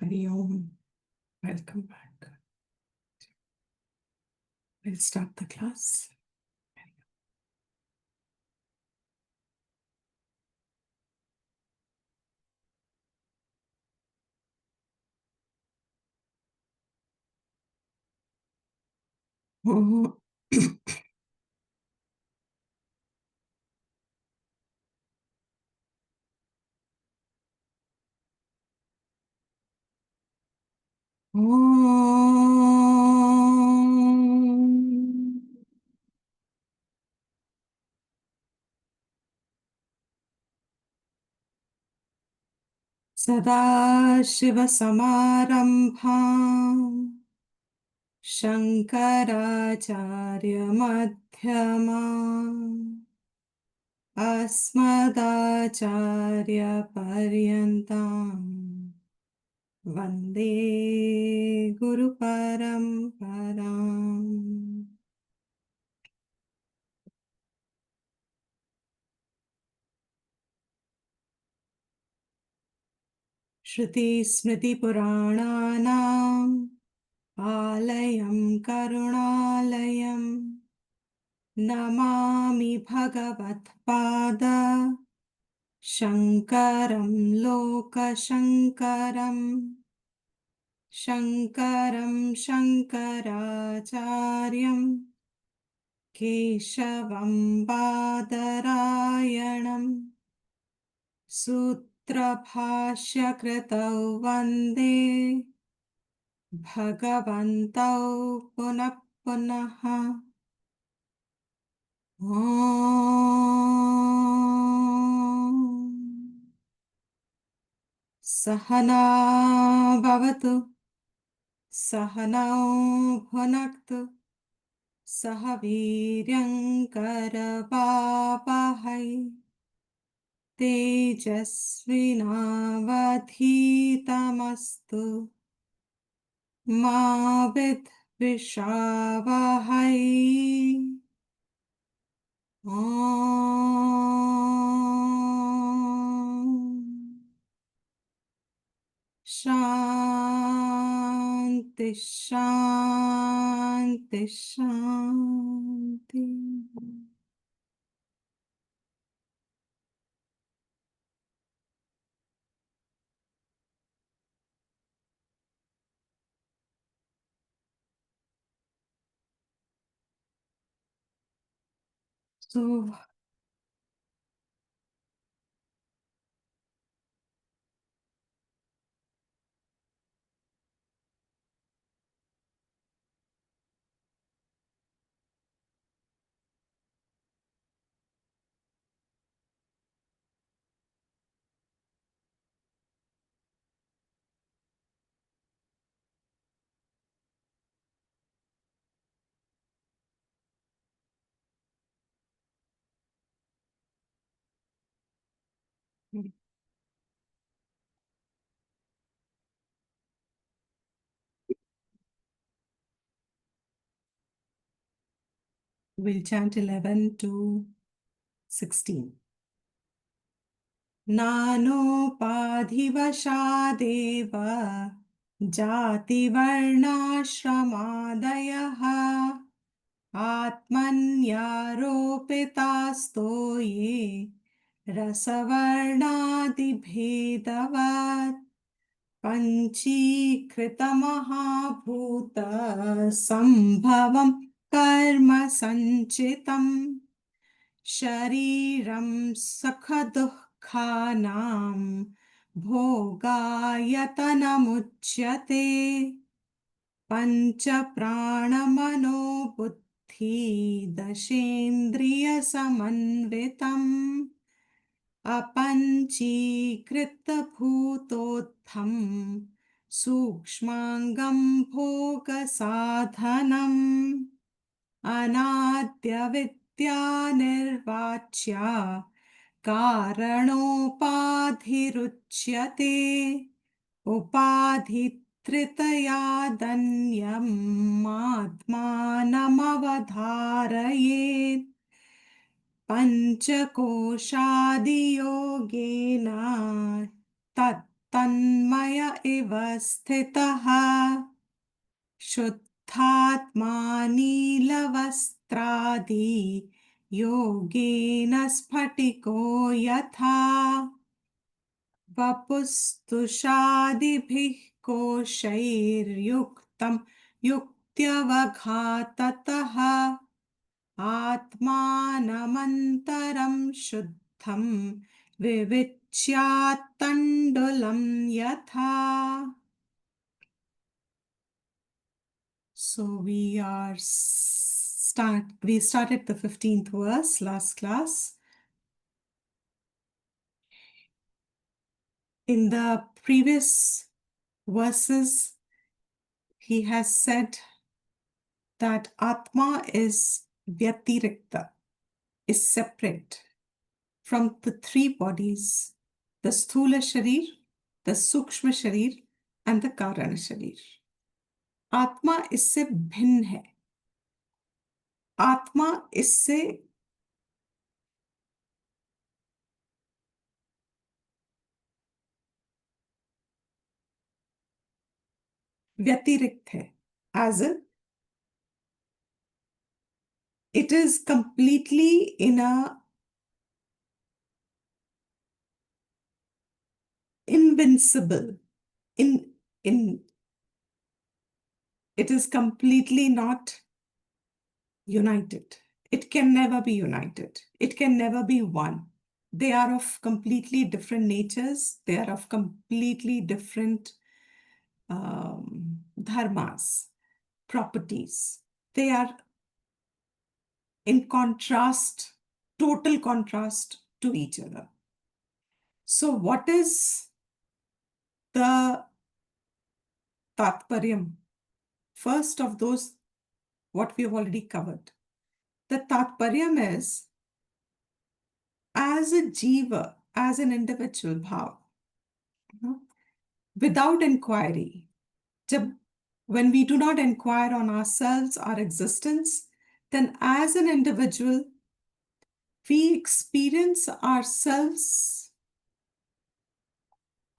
Hari Om. Welcome back. We'll start the class. Oh. Sadashivasamarampham Shankaracharya-madhyamam Asmadacharya-paryantam Vande Guru-paramparam. Shruti-smriti-purāṇānaṁ Alayam Karunālayam Namāmi Bhagavat-pāda Shankaram Loka-shankaram Shankaram Shankaracharyam Keshavam Badarayanam Sutra-bhashya-kritau Vande Bhagavantau Punah Punaha Om Sahana Bhavatu Sahanau Bhunaktu Sahaviryam Karavavahai Tejasvinavadhitamastu Ma Vidvishavahai Om Shanti Shanti Shanti. So we'll chant 11 to 16. Nanopadhivashadeva Jati Varnashramaadayah Atmanyaropitasto ye Rasavarnadibhedavat Panchikritamahabhuta Sambhavam Karma Sanchitam Shariram Sakha-dukkhanam Bhogayatanamuchyate Pancha Pranamano Buddhi Dashendriya Samanvitam Apanchikrita Bhutotham Sukshmangam Bhoga Sadhanam Anadya Nirvachya Karanopādhiruchyate Upadhitritayadanyam Atmanamavadharayet Panchakoshadiyogena Tat तन्मय इव स्थितः शुद्धात्मा नीलवस्त्रादि योगेन स्फटिको यथा वपुस्तुषादिभिः कोशैर्युक्तं युक्त्यवघाततः आत्मानमन्तरं शुद्धं विविच्यात्तण्डुलं यथा. So we started the 15th verse last class. In the previous verses, he has said that Atma is Vyatirikta, is separate from the three bodies, the Sthula Sharir, the Sukshma Sharir, and the Karana Sharir. आत्मा इससे भिन्न है. आत्मा इससे व्यतिरिक्त है. As in, it is completely in a invincible, in it is completely not united. It can never be united. It can never be one. They are of completely different natures. They are of completely different dharmas, properties. They are in contrast, total contrast to each other. So what is the Tatparyam? First of those, what we have already covered. The Tatparyam is, as a jiva, as an individual bhav, without inquiry, when we do not inquire on ourselves, our existence, then as an individual, we experience ourselves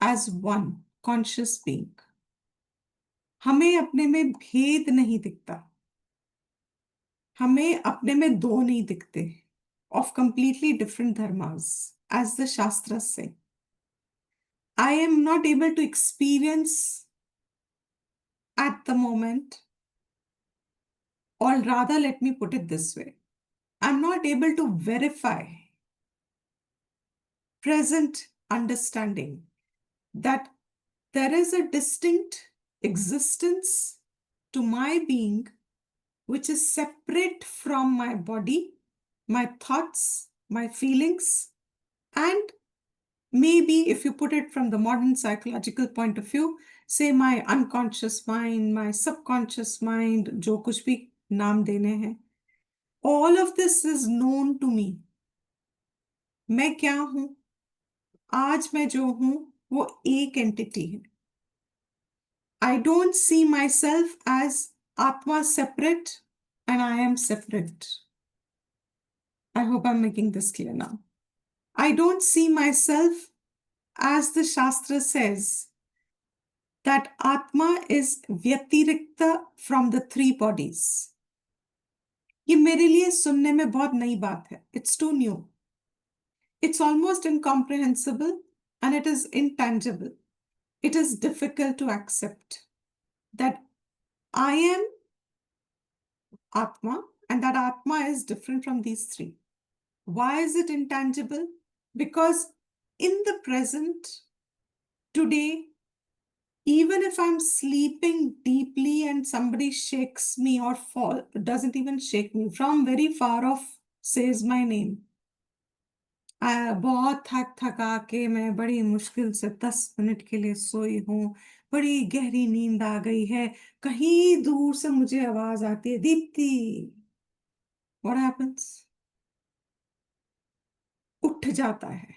as one conscious being. हमें अपने में भेद नहीं दिखता. हमें अपने में दो नहीं दिखते. Of completely different dharmas, as the Shastras say. I am not able to experience at the moment, or rather, let me put it this way. I'm not able to verify present understanding that there is a distinct existence to my being which is separate from my body, my thoughts, my feelings, and maybe if you put it from the modern psychological point of view, say my unconscious mind, my subconscious mind, जो कुछ भी नाम देने हैं, all of this is known to me. मैं क्या हूं? आज मैं जो हूं वो एक एंटिटी है. I don't see myself as Atma separate and I am separate. I hope I'm making this clear now. I don't see myself as the Shastra says that Atma is Vyatirikta from the three bodies. ये मेरे लिए सुनने में बहुत नई बात है. It's too new. It's almost incomprehensible and it is intangible. It is difficult to accept that I am Atma and that Atma is different from these three. Why is it intangible? Because in the present, today, even if I'm sleeping deeply and somebody shakes me or doesn't even shake me, from very far off says my name, बहुत थक थका के मैं बड़ी मुश्किल से 10 minute के लिए सोई हूँ, बड़ी गहरी नींद आ गई है, कहीं दूर से मुझे आवाज आती है, दीप्ति. What happens? उठ जाता है.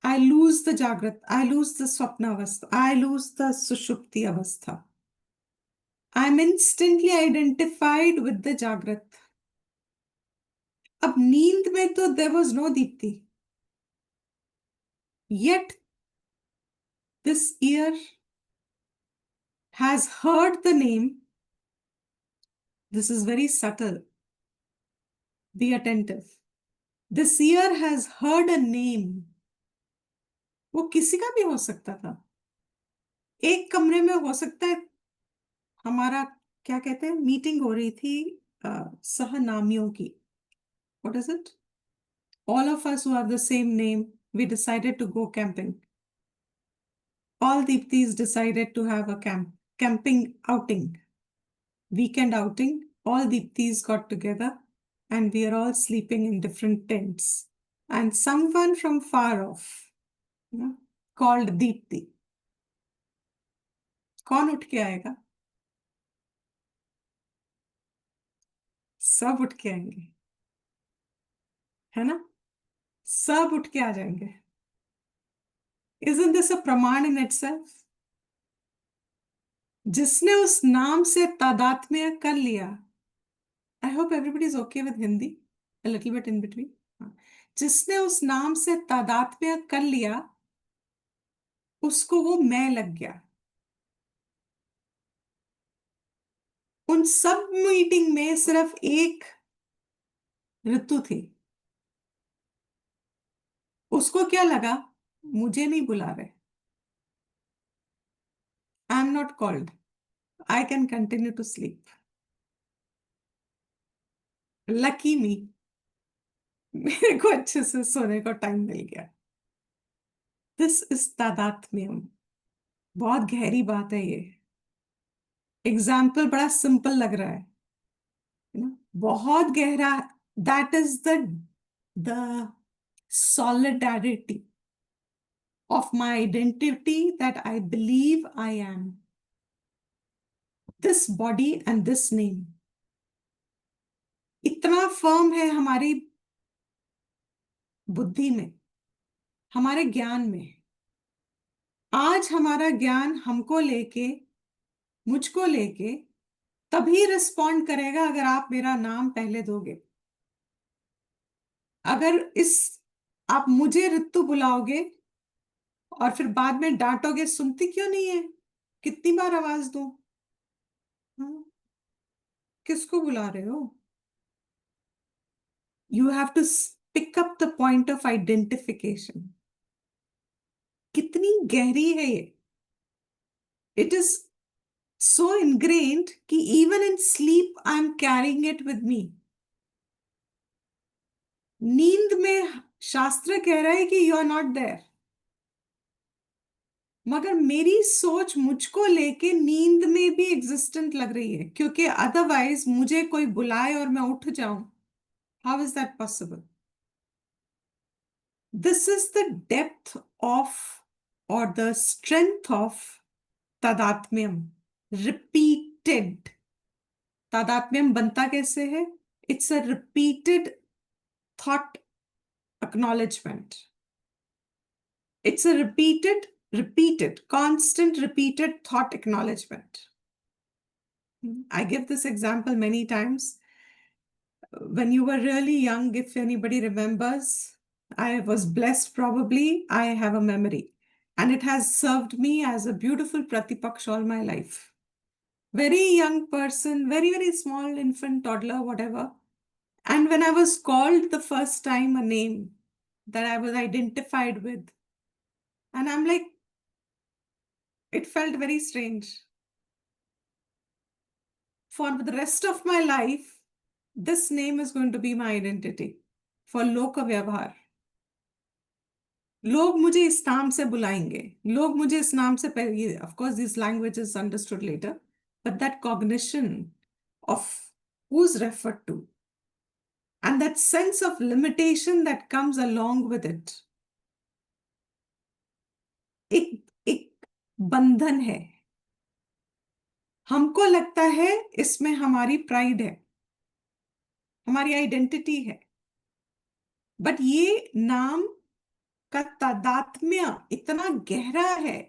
I lose the Jagrat, I lose the Swapna Avastha, I lose the Sushupti Avastha. I'm instantly identified with the Jagrat. अब नींद में तो there was no Deepti. Yet This ear has heard the name. This is very subtle. Be attentive. This ear has heard a name. वो किसी का भी हो सकता था. एक कमरे में हो सकता है हमारा क्या कहते हैं मीटिंग हो रही थी सहनामियों की. What is it? All of us who have the same name, we decided to go camping. All Deeptis decided to have a camping outing, weekend outing. All Deeptis got together and we are all sleeping in different tents. And someone from far off, called Deepti. कौन उठ के आएगा? सब उठ के आएंगे, है ना? सब उठ के आ जाएंगे. Isn't this a प्रमाण in itself? जिसने उस नाम से तादात्म्य कर लिया. I hope everybody is okay with Hindi, a little bit in between. जिसने उस नाम से तादात्म्य कर लिया, उसको वो मैं लग गया. उन सब मीटिंग में सिर्फ एक ऋतु थी. उसको क्या लगा? मुझे नहीं बुला रहे. I am not called. I can continue to sleep. Lucky me, मेरे को अच्छे से सोने का टाइम मिल गया. दिस इज तादात्म्यम. बहुत गहरी बात है ये. एग्जाम्पल बड़ा सिंपल लग रहा है ना, बहुत गहरा. That is the solidarity of my identity that I believe I am. This body and this name. इतना फर्म है हमारी बुद्धि में, हमारे ज्ञान में. आज हमारा ज्ञान हमको लेके, मुझको लेके तभी रिस्पॉन्ड करेगा अगर आप मेरा नाम पहले दोगे. अगर आप मुझे ऋतु बुलाओगे और फिर बाद में डांटोगे, सुनती क्यों नहीं है, कितनी बार आवाज दूं, किसको बुला रहे हो? You have to pick up the point of identification. कितनी गहरी है ये. It is so ingrained कि even in sleep I am carrying it with me. नींद में शास्त्र कह रहा है कि you are not there. मगर मेरी सोच मुझको लेके नींद में भी एग्जिस्टेंट लग रही है, क्योंकि अदरवाइज मुझे कोई बुलाए और मैं उठ जाऊं. How is that possible? This is the depth of or the strength of तादात्म्यम. रिपीटेड. तादात्म्यम बनता कैसे है? It's a repeated thought acknowledgement. इट्स अ repeated constant repeated thought acknowledgement. I give this example many times. When you were really young, if anybody remembers, I was blessed, probably I have a memory, and it has served me as a beautiful pratipaksh all my life. Very young person, very, very small infant, toddler, whatever. And when I was called the first time a name that I was identified with, and I'm like, it felt very strange. For the rest of my life, this name is going to be my identity. For लोक व्यवहार. लोग मुझे इस नाम से बुलाएंगे, लोग मुझे इस नाम से पहले. Of course, this language is understood later, but that cognition of who's referred to and that sense of limitation that comes along with it, एक बंधन है. हमको लगता है इसमें हमारी प्राइड है, हमारी आइडेंटिटी है. बट ये नाम का तादात्म्य इतना गहरा है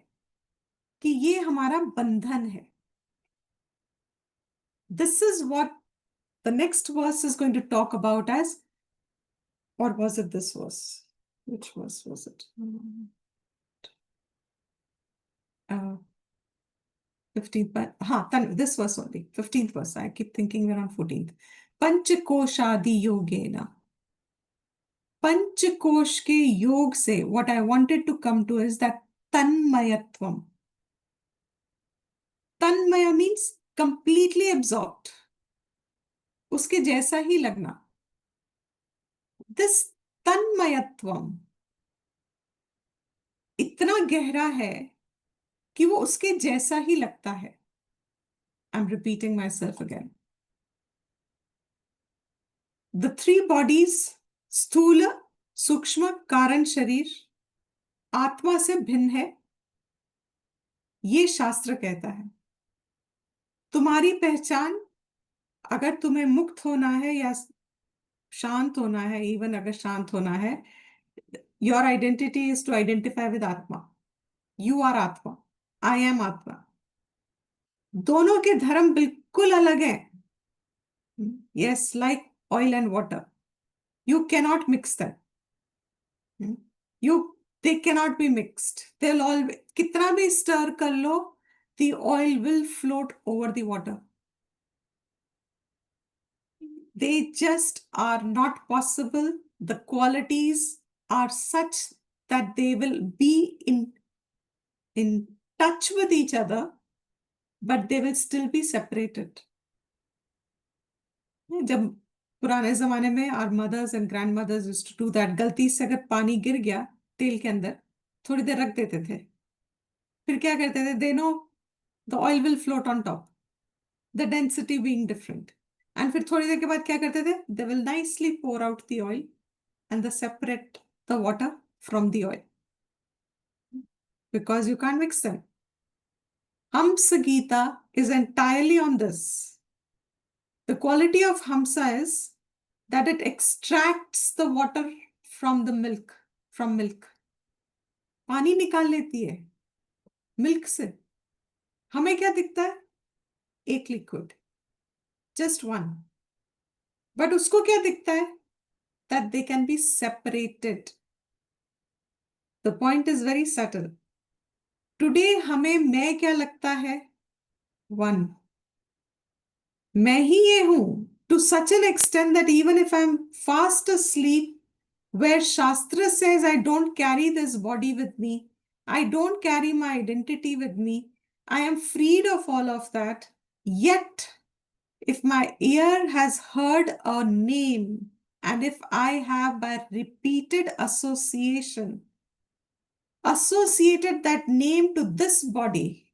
कि ये हमारा बंधन है. This is what the next verse is going to talk about as, or was it this verse? Which verse was it? 15th but this was only 15th verse. I keep thinking we're on 14th. Panchakoshadi yogena. पंचकोश के योग से what I wanted to come to is that tanmayatvam. Tanmaya means completely absorbed. उसके जैसा ही लगना. This tanmayatvam इतना गहरा है कि वो उसके जैसा ही लगता है. I'm repeating myself again. The three bodies, स्थूल, सूक्ष्म, कारण शरीर, आत्मा से भिन्न है, ये शास्त्र कहता है. तुम्हारी पहचान, अगर तुम्हें मुक्त होना है या शांत होना है, इवन अगर शांत होना है, your identity is to identify with atma. You are atma, I M आत्मा. दोनों के धर्म बिल्कुल अलग हैं. Yes, like oil and water, you cannot mix that. You they cannot be mixed. They will always, कितना भी स्टर कर लो, the oil will float over the water. They just are not possible. The qualities are such that they will be in touch with each other, but they will still be separated. जब पुराने जमाने में our mothers and grandmothers used to do that, गलती से अगर पानी गिर गया तेल के अंदर, थोड़ी देर रख देते थे. फिर क्या करते थे? They know the oil will float on top, the density being different. And फिर थोड़ी देर के बाद क्या करते थे? They will nicely pour out the oil and they separate the water from the oil. Because you can't mix them. Hamsa Gita is entirely on this. The quality of Hamsa is that it extracts the water from the milk, from milk. पानी निकाल लेती है milk से. हमें क्या दिखता है? एक लिक्विड, just one. But उसको क्या दिखता है? That they can be separated. The point is very subtle. Today हमें मैं क्या लगता है? One. मैं ही ये हूं, to such an extent that even if I'm fast asleep, where Shastra says I don't carry this body with me, I don't carry my identity with me, I am freed of all of that. Yet, if my ear has heard a name, and if I have by repeated associated that name to this body,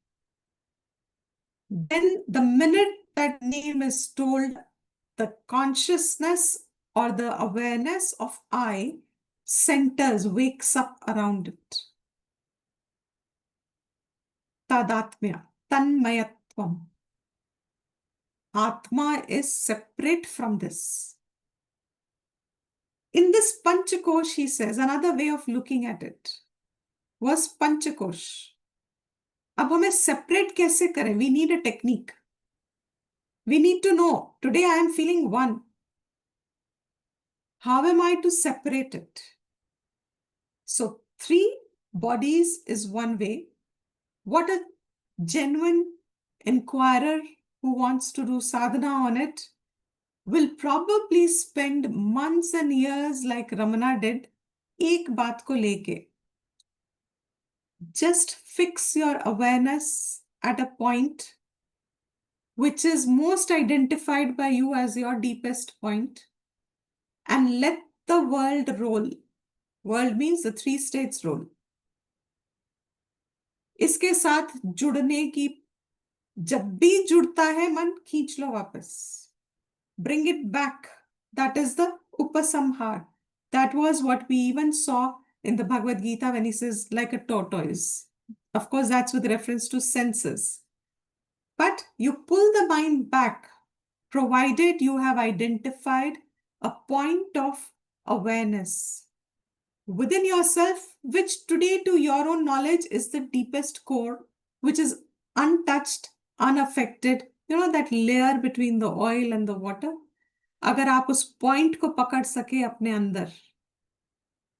then the minute that name is told, the consciousness or the awareness of I centers, wakes up around it. Tadatmya, tanmayatvam. Atma is separate from this. In this Panchakosh, he says, another way of looking at it was Panchakosh. अब हमें separate कैसे करें? We need a technique. We need to know, today I am feeling one. How am I to separate it? So 3 bodies is one way. What a genuine inquirer who wants to do sadhana on it will probably spend months and years like Ramana did, एक बात को लेके. Just fix your awareness at a point which is most identified by you as your deepest point, and let the world roll. World means the 3 states roll. इसके साथ जुड़ने की, जब भी जुड़ता है मन, खींच लो वापस. Bring it back. That is the upasamhar. That was what we even saw in the Bhagavad Gita when he says like a tortoise. Of course, that's with reference to senses. But you pull the mind back, provided you have identified a point of awareness within yourself, which today to your own knowledge is the deepest core, which is untouched, unaffected. You know that layer between the oil and the water? अगर आप उस point को पकड़ सके अपने अंदर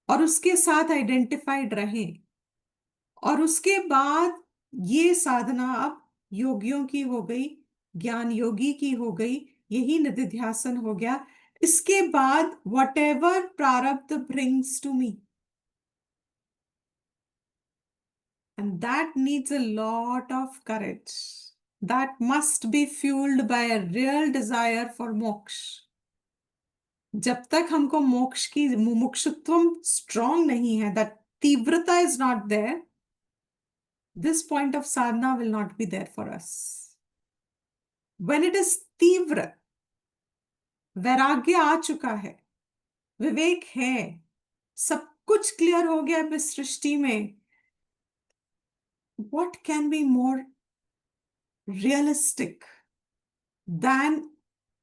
और उसके साथ आइडेंटिफाइड रहें, और उसके बाद ये साधना अब योगियों की हो गई, ज्ञान योगी की हो गई, यही निधिध्यासन हो गया। इसके बाद whatever prarabdha brings to me, and that needs a lot of courage. That must be fueled by a real desire for moksha. जब तक हमको मोक्ष की मुमुक्षुत्व स्ट्रांग नहीं है, that तीव्रता is not there, this point of sadhana will not be there for us. When it is तीव्र, वैराग्य आ चुका है, विवेक है, सब कुछ क्लियर हो गया इस सृष्टि में, what can be more realistic than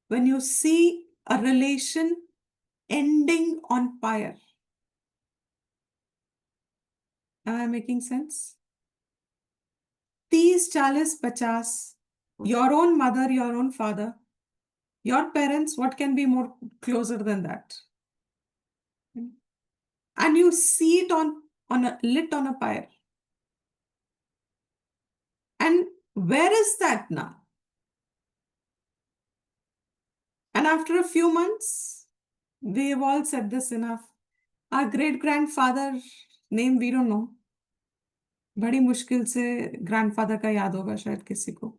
when you see a relation ending on fire? Am I making sense? 30, 40, 50, your own mother, your own father, your parents, what can be more closer than that? And you see it on a lit on a pyre. And where is that now? And after a few months, we have all said this enough. Our great grandfather name we don't know. बड़ी मुश्किल से grandfather का याद होगा शायद किसी को.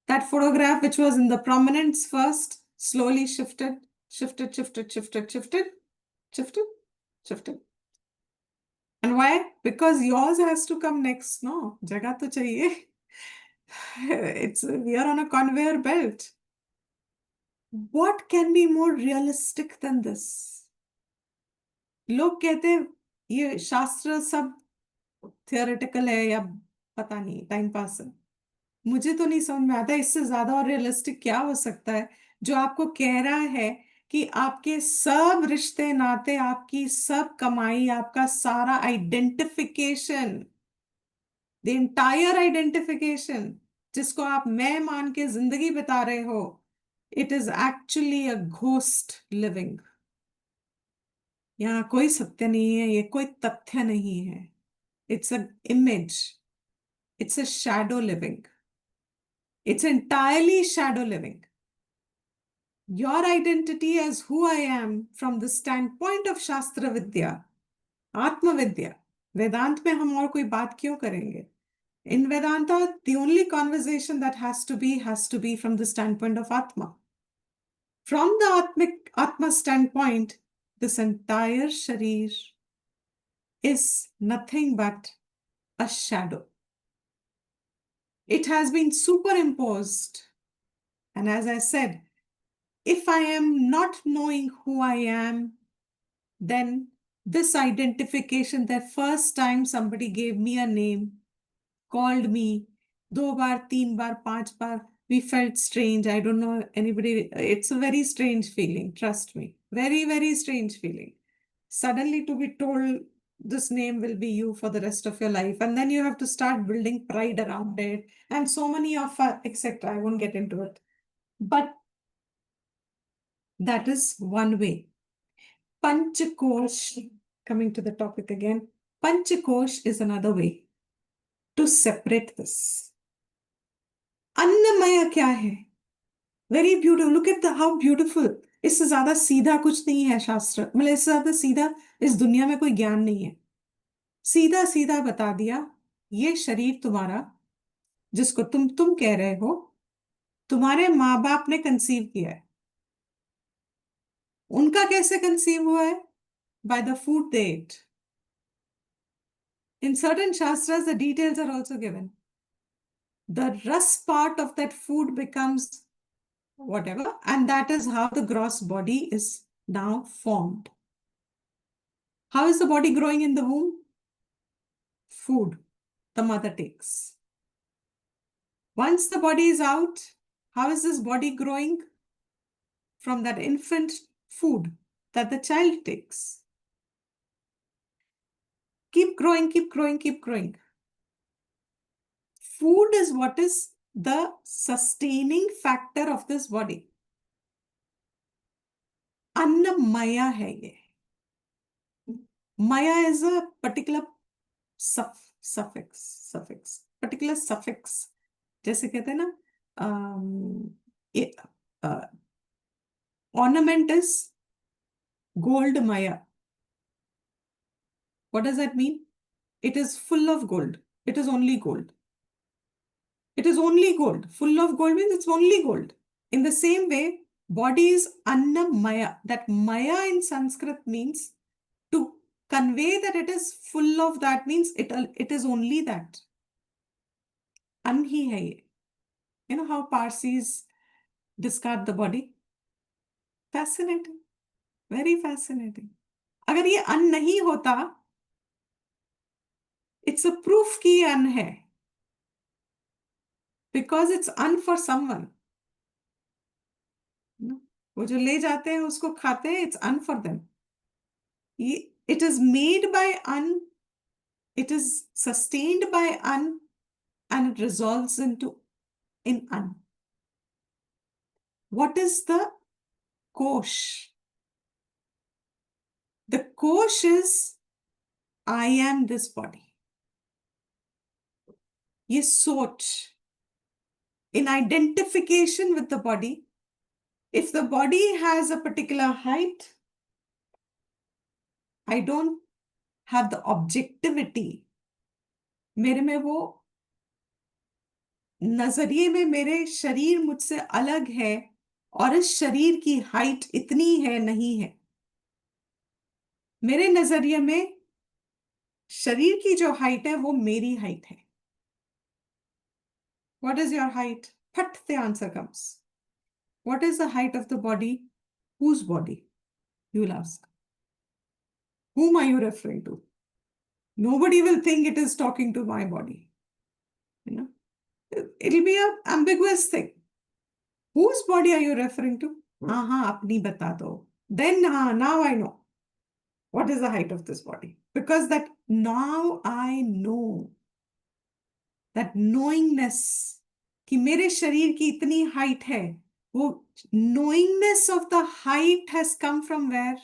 That photograph which was in the prominence first slowly shifted, shifted, shifted, shifted, shifted, shifted, shifted. And why? Because yours has to come next, no? जगह तो चाहिए. We are on a conveyor belt. What can be more realistic than this? लोग कहते हैं ये शास्त्र सब theoretical है या पता नहीं टाइम पास है. मुझे तो नहीं समझ में आता इससे ज्यादा और रियलिस्टिक क्या हो सकता है जो आपको कह रहा है कि आपके सब रिश्ते नाते, आपकी सब कमाई, आपका सारा आइडेंटिफिकेशन, द एंटायर आइडेंटिफिकेशन जिसको आप मैं मान के जिंदगी बिता रहे हो, it is actually a ghost living. यहाँ कोई सत्य नहीं है, ये कोई तथ्य नहीं है. It's a image, it's a shadow living, it's entirely shadow living. Your identity as who I am from the standpoint of Shastra Vidya, Atma Vidya. Vedant में हम और कोई बात क्यों करेंगे? In Vedanta, the only conversation that has to be from the standpoint of Atma. From the Atma standpoint, this entire Sharir is nothing but a shadow. It has been superimposed. And as I said, if I am not knowing who I am, then this identification, the first time somebody gave me a name, called me, 2 bar, 3 bar, 5 bar, we felt strange. I don't know anybody. It's a very strange feeling. Trust me. Very, very strange feeling. Suddenly to be told this name will be you for the rest of your life. And then you have to start building pride around it. And so many of, etc. I won't get into it. But that is one way. Panchakosh, coming to the topic again, Panchakosh is another way to separate this. अन्नमय क्या है? Very beautiful. Look at how beautiful. इससे ज्यादा सीधा कुछ नहीं है शास्त्र, मतलब इससे ज्यादा सीधा इस दुनिया में कोई ज्ञान नहीं है. सीधा सीधा बता दिया, ये शरीर तुम्हारा जिसको तुम कह रहे हो, तुम्हारे माँ बाप ने कंसीव किया है. उनका कैसे कंसीव हुआ है? By the food they ate. In certain shastras, the details are also given. The rust part of that food becomes whatever, and that is how the gross body is now formed. How is the body growing in the womb? Food the mother takes. Once the body is out, how is this body growing? From that infant food that the child takes. Keep growing, keep growing, keep growing. Food is what is the sustaining factor of this body. Annamaya hai ye. Maya is a particular suffix particular suffix, जैसे कहते हैं ना, ornament is gold maya. What does that mean? It is full of gold. It is only gold. It is only gold. Full of gold means it's only gold. In the same way, body is annamaya. That maya in Sanskrit means to convey that it is full of that means it is only that. An hi hai ye. You know how Parsis discard the body? Fascinating. Very fascinating. अगर ये अन नहीं होता, it's a proof कि ये अन है. Because it's un for someone. वो जो ले जाते हैं उसको खाते हैं, it's un for them. It is made by un, it is sustained by un, and it resolves into in un. What is the kosh? The kosh is I am this body. ये सोच, in identification with the body, if the body has a particular height, I don't have the objectivity. मेरे में वो नजरिए में मेरे शरीर मुझसे अलग है और इस शरीर की हाइट इतनी है नहीं है. मेरे नजरिए में शरीर की जो हाइट है वो मेरी हाइट है. What is your height? Phat the answer comes. What is the height of the body? Whose body? You will ask. Whom are you referring to? Nobody will think it is talking to my body. You know, it'll be an ambiguous thing. Whose body are you referring to? apni bata do. Then, now I know. What is the height of this body? Because that now I know. That knowingness कि मेरे शरीर की इतनी height है, वो knowingness of the height has come from where?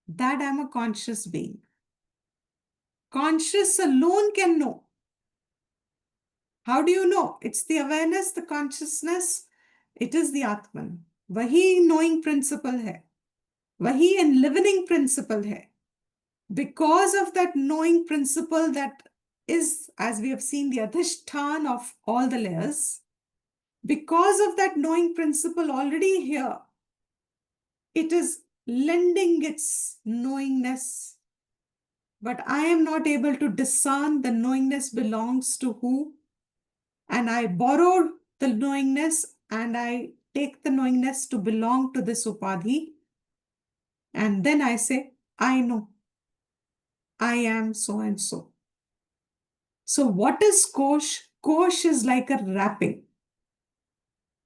That I'm a conscious being. Conscious alone can know. How do you know? It's the awareness, the consciousness. It is the Atman. वही knowing principle है. वही enlivening principle है. Because of that knowing principle that is, as we have seen, the adhishtan of all the layers, because of that knowing principle already here, it is lending its knowingness. But I am not able to discern the knowingness belongs to who. And I borrow the knowingness and I take the knowingness to belong to this upadhi. And then I say, I know. I am so and so. So what is kosh? Kosh is like a wrapping.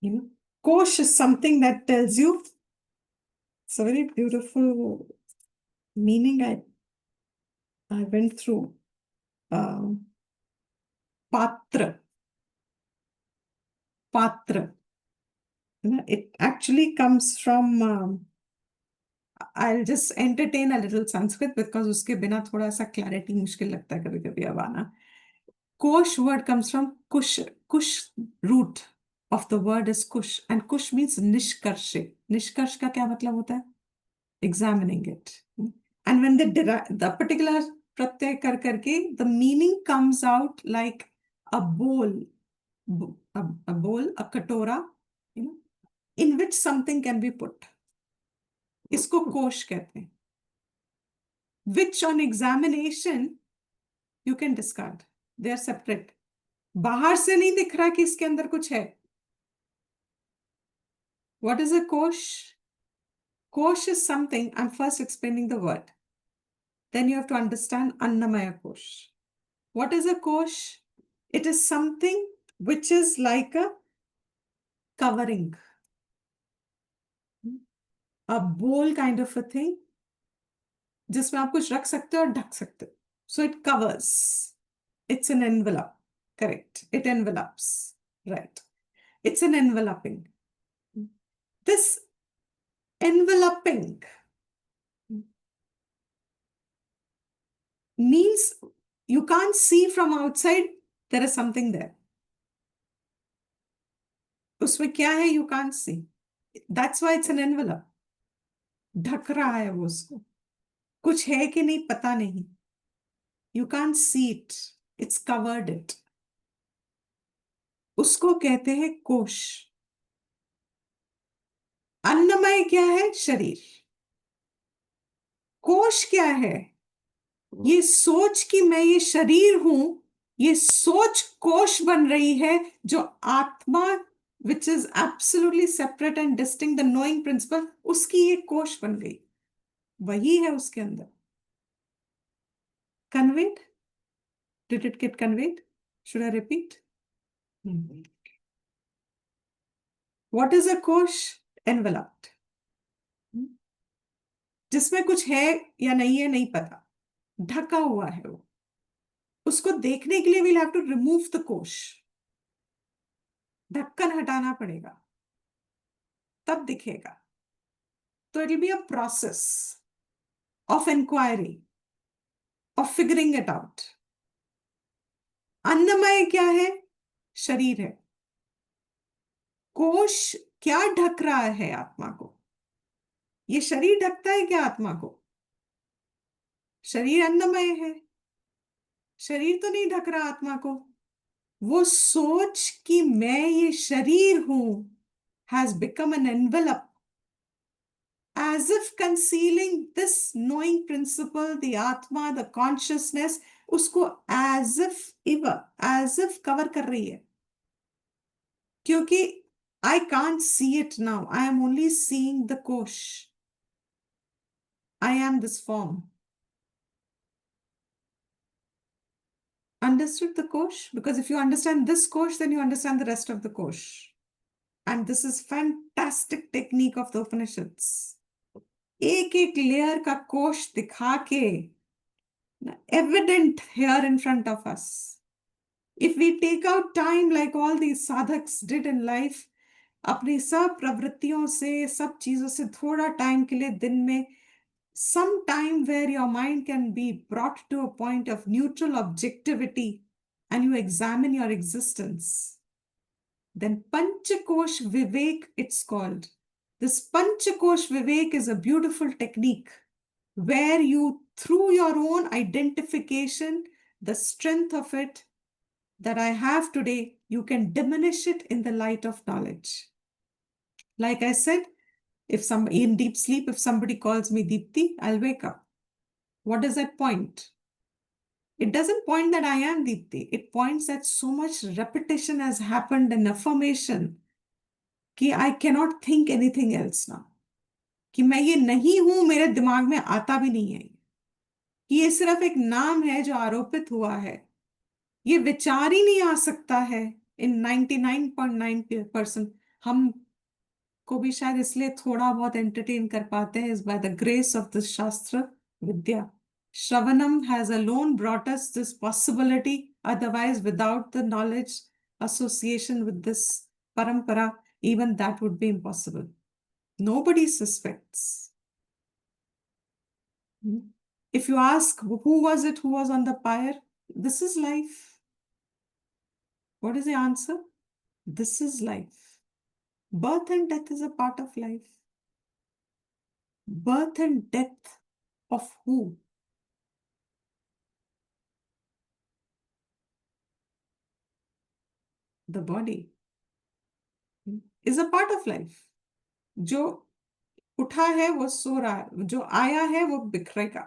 You know, kosh is something that tells you. It's a very beautiful meaning I went through. Patra. Patra. It actually comes from, I'll just entertain a little Sanskrit because उसके बिना थोड़ा सा clarity मुश्किल लगता है कभी कभी अब आना. Kosh word comes from kush. Kush root of the word is kush. And kush means nishkarshe. Nishkarsh का क्या मतलब होता है? Examining it. And when they derive the particular pratyay kar karke, the meaning comes out like a bowl, a bowl, a katora, you know, in which something can be put. इसको कोश कहते हैं. Which on examination you can discard. They are separate. बाहर से नहीं दिख रहा कि इसके अंदर कुछ है. What is a kosh? Kosh is something, I'm first explaining the word. Then you have to understand Annamaya kosh. What is a kosh? It is something which is like a covering. A bowl kind of a thing. जिसमें आप कुछ रख सकते हो और ढक सकते हो. So it covers. It's an envelope. Correct. It envelops. Right. It's an enveloping. This enveloping means You can't see from outside, there is something there. उसमें क्या है, you can't see. That's why it's an envelope. ढक रहा है वो उसको, कुछ है कि नहीं पता नहीं. You can't see it. It's covered it. उसको कहते हैं कोश. अन्नमय क्या है? शरीर. कोश क्या है? ये सोच कि मैं ये शरीर हूं, ये सोच कोश बन रही है, जो atma which is absolutely separate and distinct, the knowing principle, उसकी ये कोश बन गई. वही है उसके अंदर. Conveyed? Did it get conveyed? Should I repeat? What is a kosha? Enveloped. जिसमें कुछ है या नहीं है नहीं पता, ढका हुआ है वो. उसको देखने के लिए we'll have to remove the कोश. ढक्कन हटाना पड़ेगा, तब दिखेगा. तो it will be a process of inquiry, of figuring it out. अन्नमय क्या है? शरीर है. कोश क्या ढक रहा है आत्मा को? ये शरीर ढकता है क्या आत्मा को? शरीर अन्नमय है, शरीर तो नहीं ढक रहा आत्मा को. वो सोच कि मैं ये शरीर हूं has become an envelope, as if concealing this knowing principle, the atma, the consciousness, उसको as if cover कर रही है. क्योंकि I can't see it now. I am only seeing the kosh. I am this form. Understood the kosh? Because if you understand this kosh, then you understand the rest of the kosh. And this is fantastic technique of the Upanishads. एक एक layer का कोश दिखा के, evident here in front of us. If we take out time like all these sadhaks did in life, अपनी सब प्रवृत्तियों से, सब चीजों से थोड़ा टाइम के लिए दिन में, some time where your mind can be brought to a point of neutral objectivity and you examine your existence, then Panchakosh Vivek it's called. This Panchakosh Vivek is a beautiful technique where you, through your own identification, the strength of it that I have today, you can diminish it in the light of knowledge. Like I said, if in deep sleep, if somebody calls me Deepti, I'll wake up. What does that point? It doesn't point that I am Deepti. It points that so much repetition has happened and affirmation कि I cannot think anything else now. कि मैं ये नहीं हूं, मेरे दिमाग में आता भी नहीं है कि ये सिर्फ एक नाम है जो आरोपित हुआ है. ये विचार ही नहीं आ सकता है इन 99.9%. हम को भी शायद इसलिए थोड़ा बहुत एंटरटेन कर पाते हैं, is by the grace of this शास्त्र विद्या. Shravanam has alone brought us this possibility. Otherwise, without the knowledge association with this parampara, even that would be impossible. Nobody suspects. If you ask who was it who was on the pyre, this is life. What is the answer? This is life. Birth and death is a part of life. Birth and death of who? The body is a part of life. जो उठा है वो सो रहा है, जो आया है वो बिखरेगा.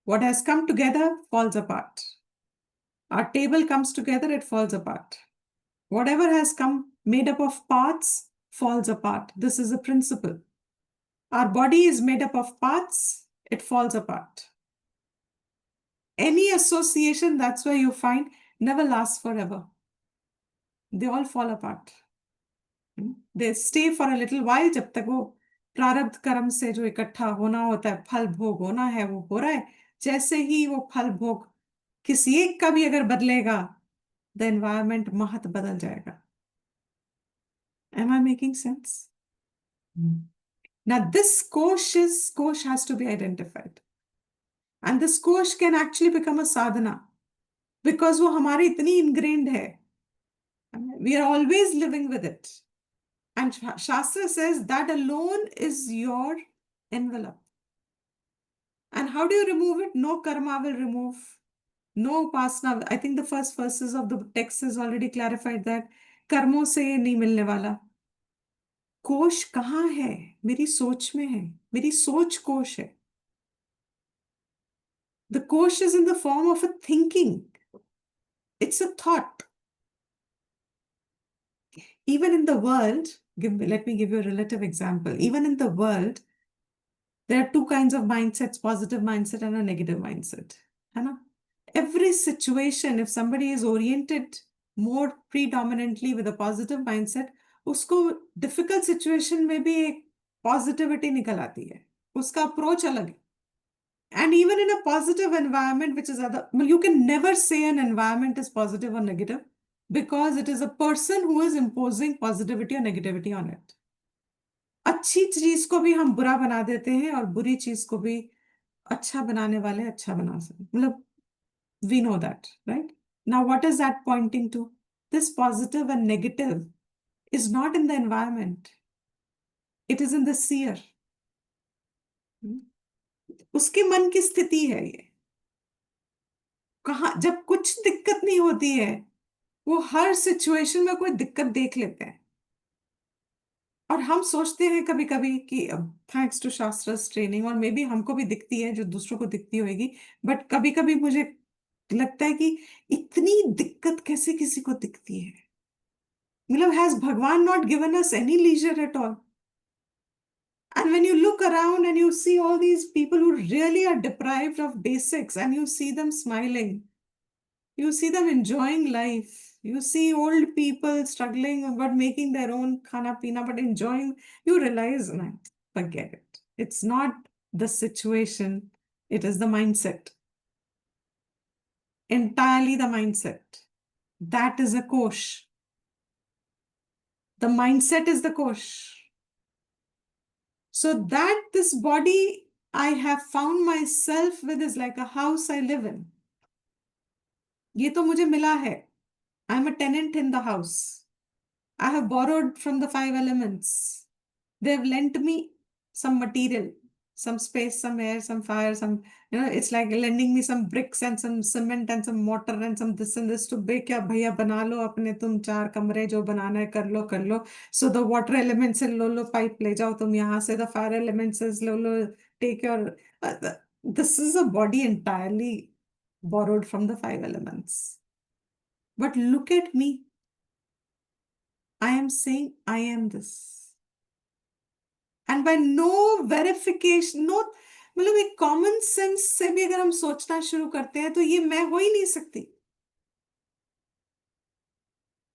What has come together falls apart. Our table comes together, it falls apart. Whatever has come made up of parts falls apart. This is a principle. Our body is made up of parts, it falls apart. Any association, that's why you find, never lasts forever. They all fall apart. They stay for a little while, जब तक वो प्रारब्ध कर्म से जो इकट्ठा होना होता है, फल भोग होना है, वो हो रहा है. जैसे ही वो फल भोग किसी एक का भी अगर बदलेगा, the environment महत बदल जाएगा. Am I making sense? Now this kosh has to be identified. And this कोश can actually become a sadhana because वो हमारे इतनी ingrained है. We are always living with it. And Shastra says that alone is your envelope. And how do you remove it? No karma will remove. No upasana. I think the first verses of the text has already clarified that. कर्मों से ये नहीं मिलने वाला. कोश कहाँ है? मेरी सोच में है. मेरी सोच कोश है. The kosh is in the form of a thinking. It's a thought. Even in the world, let me give you a relative example. Even in the world, there are two kinds of mindsets, positive mindset and a negative mindset. है ना? Every situation, if somebody is oriented more predominantly with a positive mindset, उसको difficult situation में भी एक positivity निकल आती है. उसका approach अलग है. And even in a positive environment, which is other, well, you can never say an environment is positive or negative because it is a person who is imposing positivity or negativity on it. अच्छी चीज को भी हम बुरा बना देते हैं और बुरी चीज को भी अच्छा बनाने वाले अच्छा बना सकते, मतलब we know that, right? Now, what is that pointing to? This positive and negative is not in the environment. It is in the seer. उसके मन की स्थिति है ये. कहा जब कुछ दिक्कत नहीं होती है, वो हर सिचुएशन में कोई दिक्कत देख लेते हैं. और हम सोचते हैं कभी कभी कि थैंक्स टू शास्त्रस ट्रेनिंग, और मे बी हमको भी दिखती है जो दूसरों को दिखती होगी, बट कभी कभी मुझे लगता है कि इतनी दिक्कत कैसे किसी को दिखती है. मतलब has Bhagwan not given us any leisure at all? And when you look around and you see all these people who really are deprived of basics and you see them smiling, you see them enjoying life. You see old people struggling but making their own khana pina but enjoying. You realize, man, forget it. It's not the situation. It is the mindset. Entirely the mindset. That is a kosh. The mindset is the kosh. So that this body I have found myself with is like a house I live in. ये तो मुझे मिला है. I'm a tenant in the house. I have borrowed from the five elements. They've lent me some material, some space, some air, some fire, some, it's like lending me some bricks and some cement and some mortar and some this and this to bake. क्या भैया बना लो अपने तुम चार कमरे जो बनाना है कर लो कर लो. So the water elements से लो लो pipe ले जाओ तुम यहाँ से, the fire elements से लो लो, take your, this is a body entirely borrowed from the five elements. But look at me. I am saying I am this. And by no verification, no, मतलब एक common sense से भी अगर हम सोचना शुरू करते हैं तो ये मैं हो ही नहीं सकती.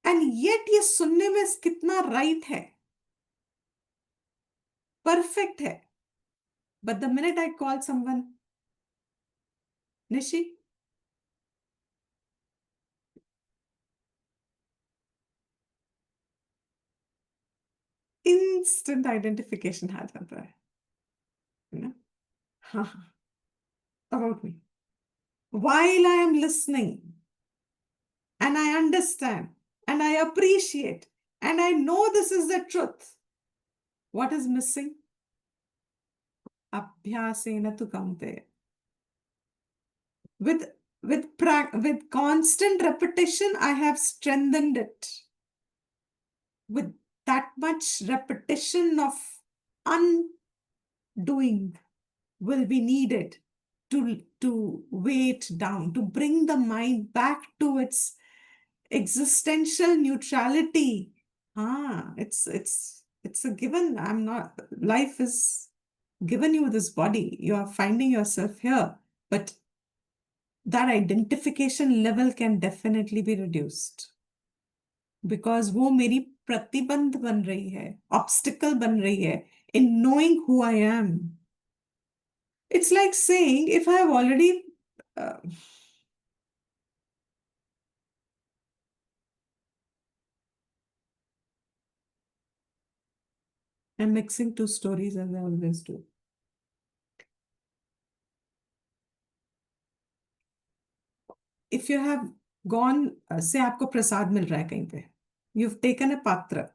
एंड येट ये सुनने में कितना राइट है, परफेक्ट है. But the minute I call someone Nishi, instant identification आ जाता है, ना? हाँ हाँ, about me. While I am listening and I understand and I appreciate and I know this is the truth, what is missing? Abhyasena tu kamte. With with constant repetition, I have strengthened it. With that much repetition of undoing will be needed to weigh it down, to bring the mind back to its existential neutrality. It's a given. I'm not, life is given you this body. You are finding yourself here, but that identification level can definitely be reduced. Because वो मेरी प्रतिबंध बन रही है, obstacle बन रही है in knowing who I am. It's like saying if I have already I'm mixing two stories as I always do. if you have gone, से आपको प्रसाद मिल रहा है कहीं पे, you've taken a पात्र,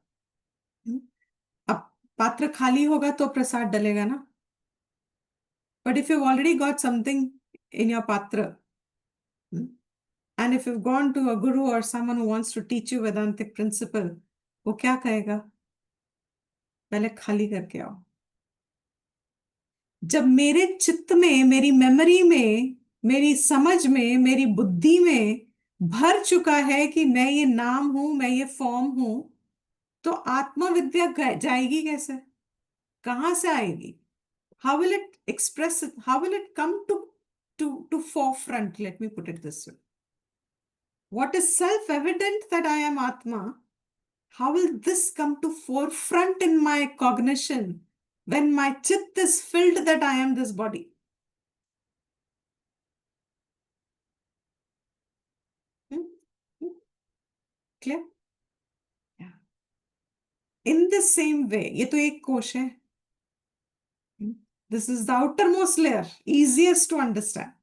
अब पात्र खाली होगा तो प्रसाद डलेगा ना. But if you've already got something in your patra, and if you've gone to a guru or someone who wants to teach you Vedantic principle, वो क्या कहेगा? पहले खाली करके आओ. जब मेरे चित्त में, मेरी मेमोरी में, मेरी समझ में, मेरी बुद्धि में भर चुका है कि मैं ये नाम हूं, मैं ये फॉर्म हूं, तो आत्मविद्या जाएगी कैसे? कहां से आएगी? How will it express it? How will it come to forefront? Let me put it this way. What is self-evident that I am Atma? How will this come to forefront in my cognition when my chit is filled that I am this body? Clear? Yeah. In the same way, ये तो एक कोश है. This is the outermost layer, easiest to understand.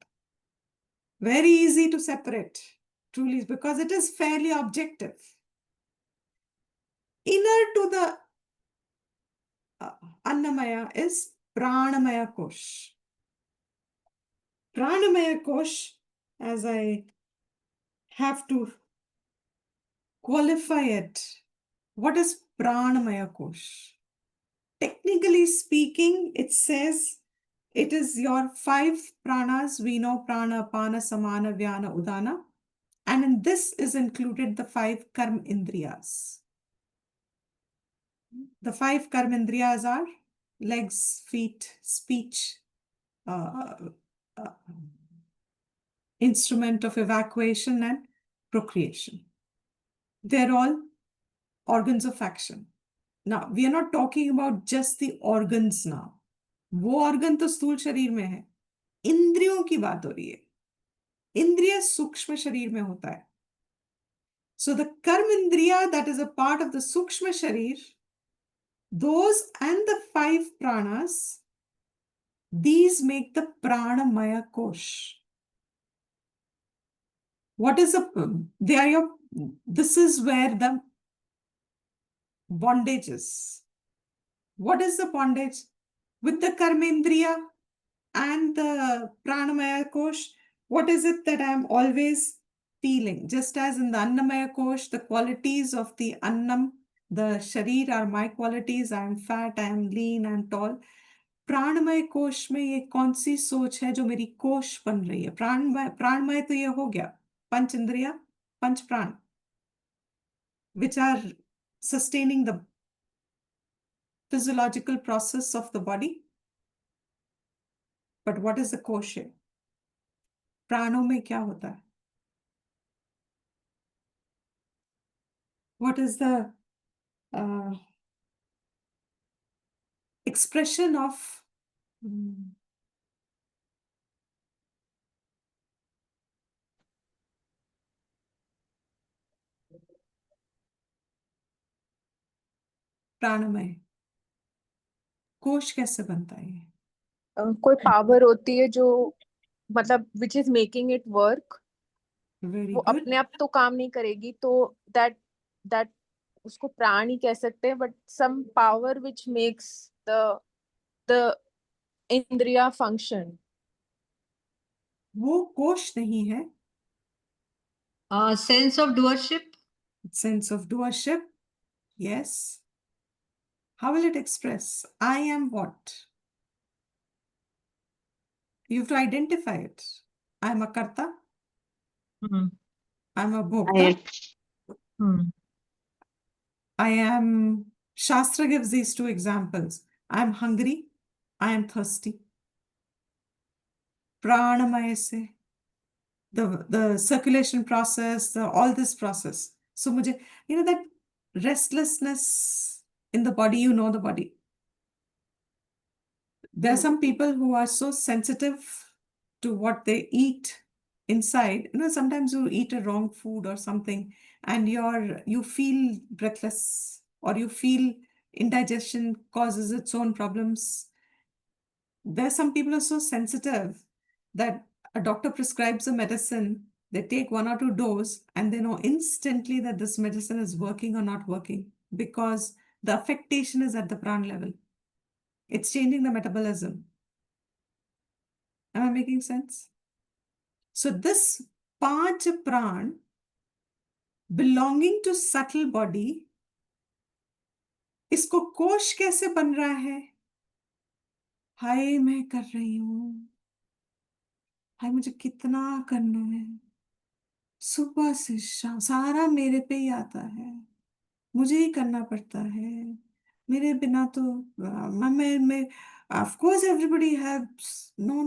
Very easy to separate, truly, because it is fairly objective. Inner to the Annamaya is Pranamaya Kosh. Pranamaya Kosh, as I have to qualify it, what is Pranamaya Kosh? Technically speaking, it says it is your 5 pranas. We know prana, apana, samana, vyana, udana. And in this is included the 5 karma indriyas. The 5 karma indriyas are legs, feet, speech, instrument of evacuation and procreation. They're all organs of action. Now, we are not talking about just the organs now. वो organ तो स्थूल शरीर में है. इंद्रियों की बात हो रही है. इंद्रिय सूक्ष्म शरीर में होता है. So the karma indriya that is a part of the sukshma sharir, those and the 5 pranas, these make the pranamaya kosh. What is they are your, this is where the bondage is. What is the bondage? With the karmendriya and the pranamaya kosh, what is it that I am always feeling? Just as in the annamaya kosh, the qualities of the annam, the sharir are my qualities. I am fat, I am lean, I am tall. प्राणमय कोश में ये कौन सी सोच है जो मेरी कोश बन रही है? प्राणमय तो ये हो गया पंच इंद्रिया, पंच प्राण, which are sustaining the physiological process of the body. But what is the kosh? प्राणों में क्या होता है? What is the expression of प्राणमय? कोश कैसे बनता है? कोई पावर होती है जो मतलब which is making it work. Very वो good. अपने आप तो काम नहीं करेगी, तो that उसको प्राण ही कह सकते हैं, but some power which makes the इंद्रिया function. वो कोश नहीं है. Sense of doership. Sense of doership. Yes. How will it express? I am what? You have to identify it. I am a karta. I am a bhokta. I am, Shastra gives these 2 examples. I am hungry. I am thirsty. Pranamaya se. The circulation process, all this process. So mujhe, you know, that restlessness in the body, you know the body. There are some people who are so sensitive to what they eat inside. You know, sometimes you eat a wrong food or something and you feel breathless, or you feel indigestion causes its own problems. There are some people who are so sensitive that a doctor prescribes a medicine, They take 1 or 2 doses and they know instantly that this medicine is working or not working because the affectation is at the pran level. It's changing the metabolism. Am I making sense? So this Panch Pran belonging to subtle body, इसको कोश कैसे बन रहा है? हाय मैं कर रही हूं, हाय मुझे कितना करना है, सुबह से शाम सारा मेरे पे ही आता है, मुझे ही करना पड़ता है, मेरे बिना तो मैं of course everybody helps, no,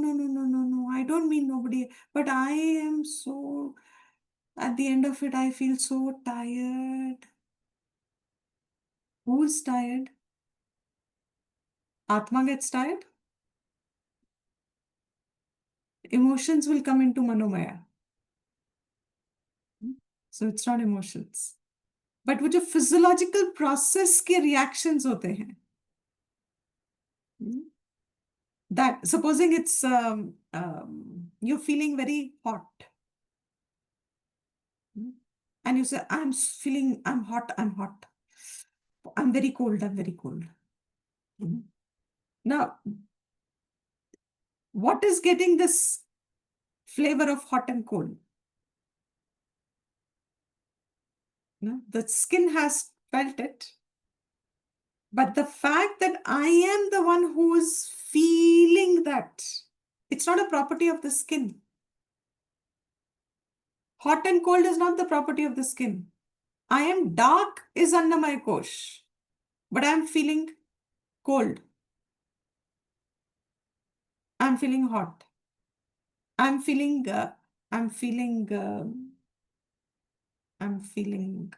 I don't mean nobody, but I am so, at the end of it I feel so tired. Who's tired? Atma gets tired. Emotions will come into manomaya. So it's not emotions. But वो जो physiological process के reactions होते हैं, that supposing it's you're feeling very hot, and you say I'm hot, I'm very cold, Now, what is getting this flavor of hot and cold? The skin has felt it, but the fact that I am the one who's feeling that, it's not a property of the skin. Hot and cold is not the property of the skin. I am dark is Annamaya Kosh, but I'm feeling cold. I'm feeling hot. I'm feeling, I'm feeling, I'm feeling,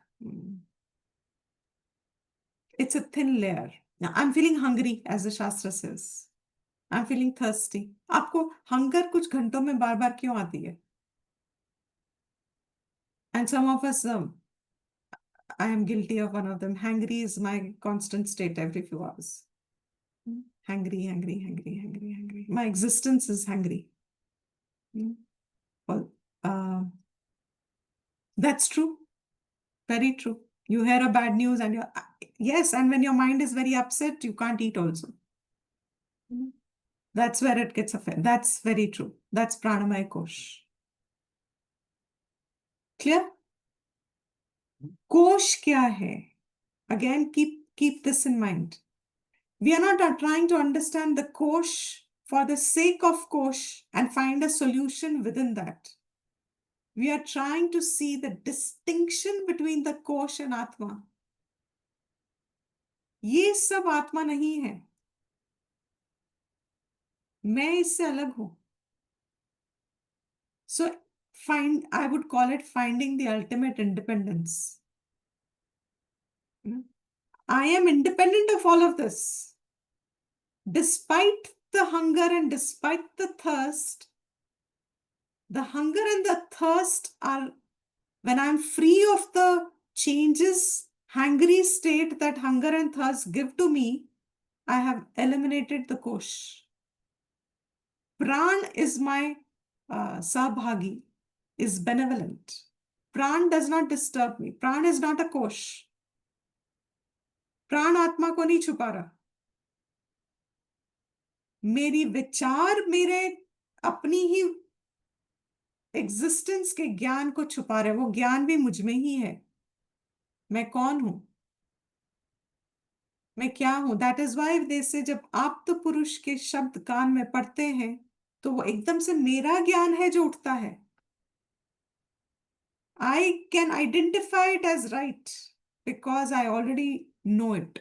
it's a thin layer. Now, I'm feeling hungry, as the Shastra says. I'm feeling thirsty. आपको hunger कुछ घंटों में बार बार क्यों आती है? And some of us, I am guilty of one of them. Hungry is my constant state every few hours. Hungry. My existence is hungry. Well, that's true. Very true. You hear a bad news and you're, yes, and when your mind is very upset, you can't eat also. That's where it gets affected. That's very true. That's pranamaya kosh. Clear? Kosh kya hai? Again, keep this in mind. We are not trying to understand the kosh for the sake of kosh and find a solution within that. We are trying to see the distinction between the kosh and atma. ये सब आत्मा नहीं है, मैं इससे अलग हूं. So I would call it finding the ultimate independence. I am independent of all of this. Despite the hunger and despite the thirst, the hunger and the thirst are, when I'm free of the changes, hungry state that hunger and thirst give to me, I have eliminated the kosh. Pran is my sabhagi, is benevolent. Pran does not disturb me. Pran is not a kosh. प्राण आत्मा को नहीं छुपा रहा. मेरी विचार मेरे अपनी ही एग्जिस्टेंस के ज्ञान को छुपा रहे. वो ज्ञान भी मुझ में ही है. मैं कौन हूं, मैं क्या हूं. दैट इज वाई दे से जब आप तो पुरुष के शब्द कान में पढ़ते हैं तो वो एकदम से मेरा ज्ञान है जो उठता है. I can identify it as right because I already know it.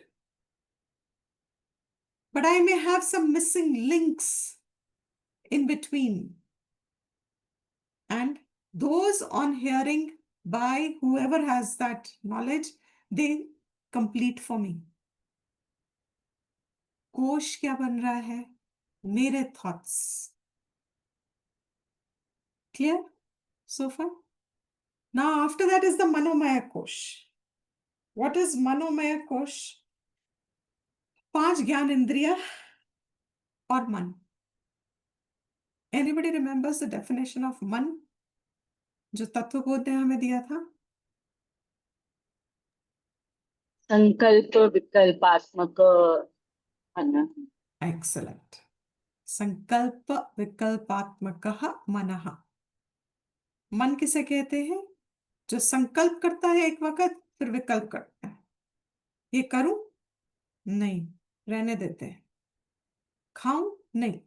But I may have some missing links in between. And those on hearing by whoever has that knowledge, they complete for me. कोश क्या बन रहा है? मेरे thoughts. Clear so far? Now after that is the manomaya kosh. What is manomaya kosh? 5 ज्ञान इंद्रिया और मन. Anybody remembers the definition of man? जो तत्वबोध ने हमें दिया था? संकल्प विकल्पात्मक मन। एक्सलेंट। संकल्प विकल्पात्मकः मनः। मन किसे कहते हैं? जो संकल्प करता है एक वक्त, फिर विकल्प करता है, ये करूं, नहीं, रहने देते हैं। खाऊं, नहीं,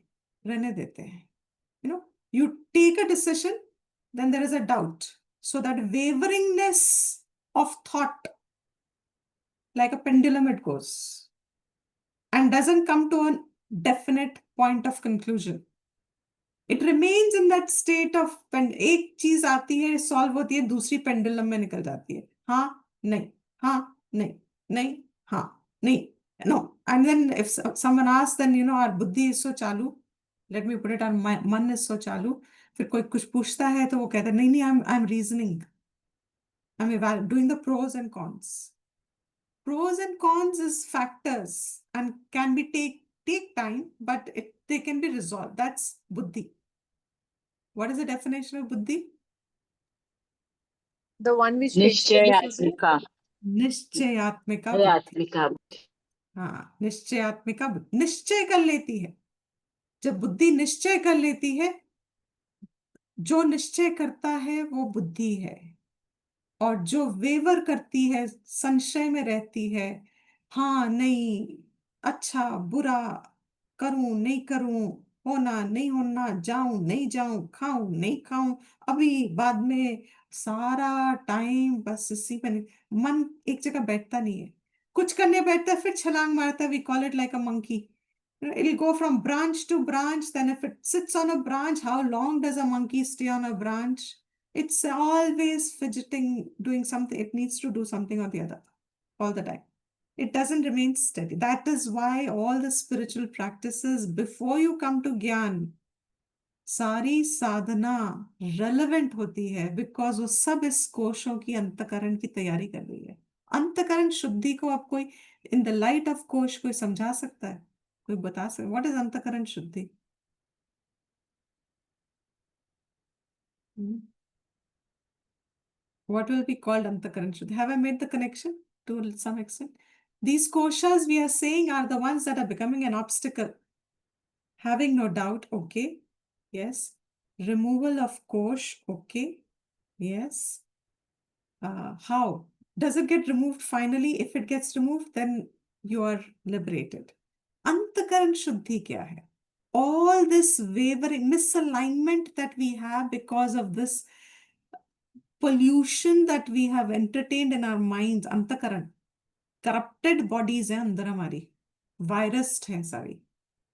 रहने देते हैं। You take a decision, then there is a doubt. So that waveringness of thought, like a pendulum, it goes and doesn't come to a definite point of conclusion. It remains in that state of एक चीज आती है, solve होती है, दूसरी pendulum में निकल जाती है। हाँ, नहीं, हाँ, नहीं, नहीं, हाँ, नहीं, no. And then if someone asks, then our बुद्धि is so चालू, let me put it, our मन is so चालू, फिर कोई कुछ पूछता है तो वो कहता है नहीं नहीं, I'm reasoning, I'm doing the pros and cons. Pros and cons is factors and can be take time, but they can be resolved. That's buddhi. What is the definition of buddhi? The one which takes the decision. निश्चयात्मिका निश्चयात्मिका बुद्धि। आत्मिका। हाँ, निश्चयात्मिका निश्चय कर लेती है। जब बुद्धि निश्चय कर लेती है, जो निश्चय करता है वो बुद्धि है। और जो वेवर करती है, संशय में रहती है, हाँ नहीं, अच्छा बुरा, करूं नहीं करूं, होना नहीं होना, जाऊं नहीं जाऊं, खाऊं नहीं खाऊं, अभी बाद में, सारा टाइम बस इसी में मन एक जगह बैठता नहीं है। कुछ करने बैठता है, फिर छलांग मारता है। We call it like a monkey. It'll go from branch to branch. Then if it sits on a branch, how long does a monkey stay on a branch? It's always fidgeting, doing something. It needs to do something or the other all the time. It doesn't remain steady. That is why all the spiritual practices, before you come to Gyan, सारी साधना relevant होती है, because वो सब इस कोशों की अंतकरण की तैयारी कर रही है। अंतकरण शुद्धि को आप कोई इन द लाइट ऑफ कोश कोई समझा सकता है? कोई बता सकता? व्हाट इज अंतकरण शुद्धि? What will be called antakaran shuddhi? Have I made the connection to some extent? These koshas we are saying are the ones that are becoming an obstacle. Having no doubt, okay, yes. Removal of kosh, okay, yes. How? Does it get removed finally? If it gets removed, then you are liberated. Antakaran shuddhi kya hai? All this wavering, misalignment that we have because of this pollution that we have entertained in our minds, antakaran, corrupted bodies hai andar hamari, virus hai sari.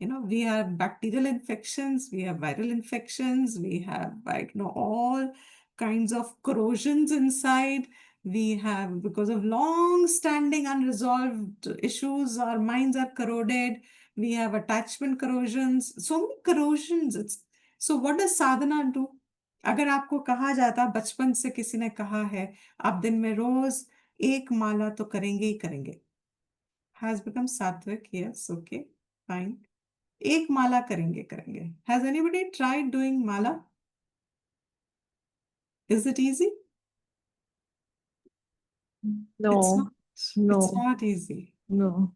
We have bacterial infections, we have viral infections, we have all kinds of corrosions inside. We have, because of long standing unresolved issues, our minds are corroded. We have attachment corrosions, so many corrosions. So what does sadhana do? अगर आपको कहा जाता, बचपन से किसी ने कहा है, आप दिन में रोज एक माला तो करेंगे ही करेंगे, has become sattvic, yes, okay, fine. एक माला करेंगे करेंगे. Has anybody tried doing mala? Is it easy? It's No, not. It's no, not easy. no.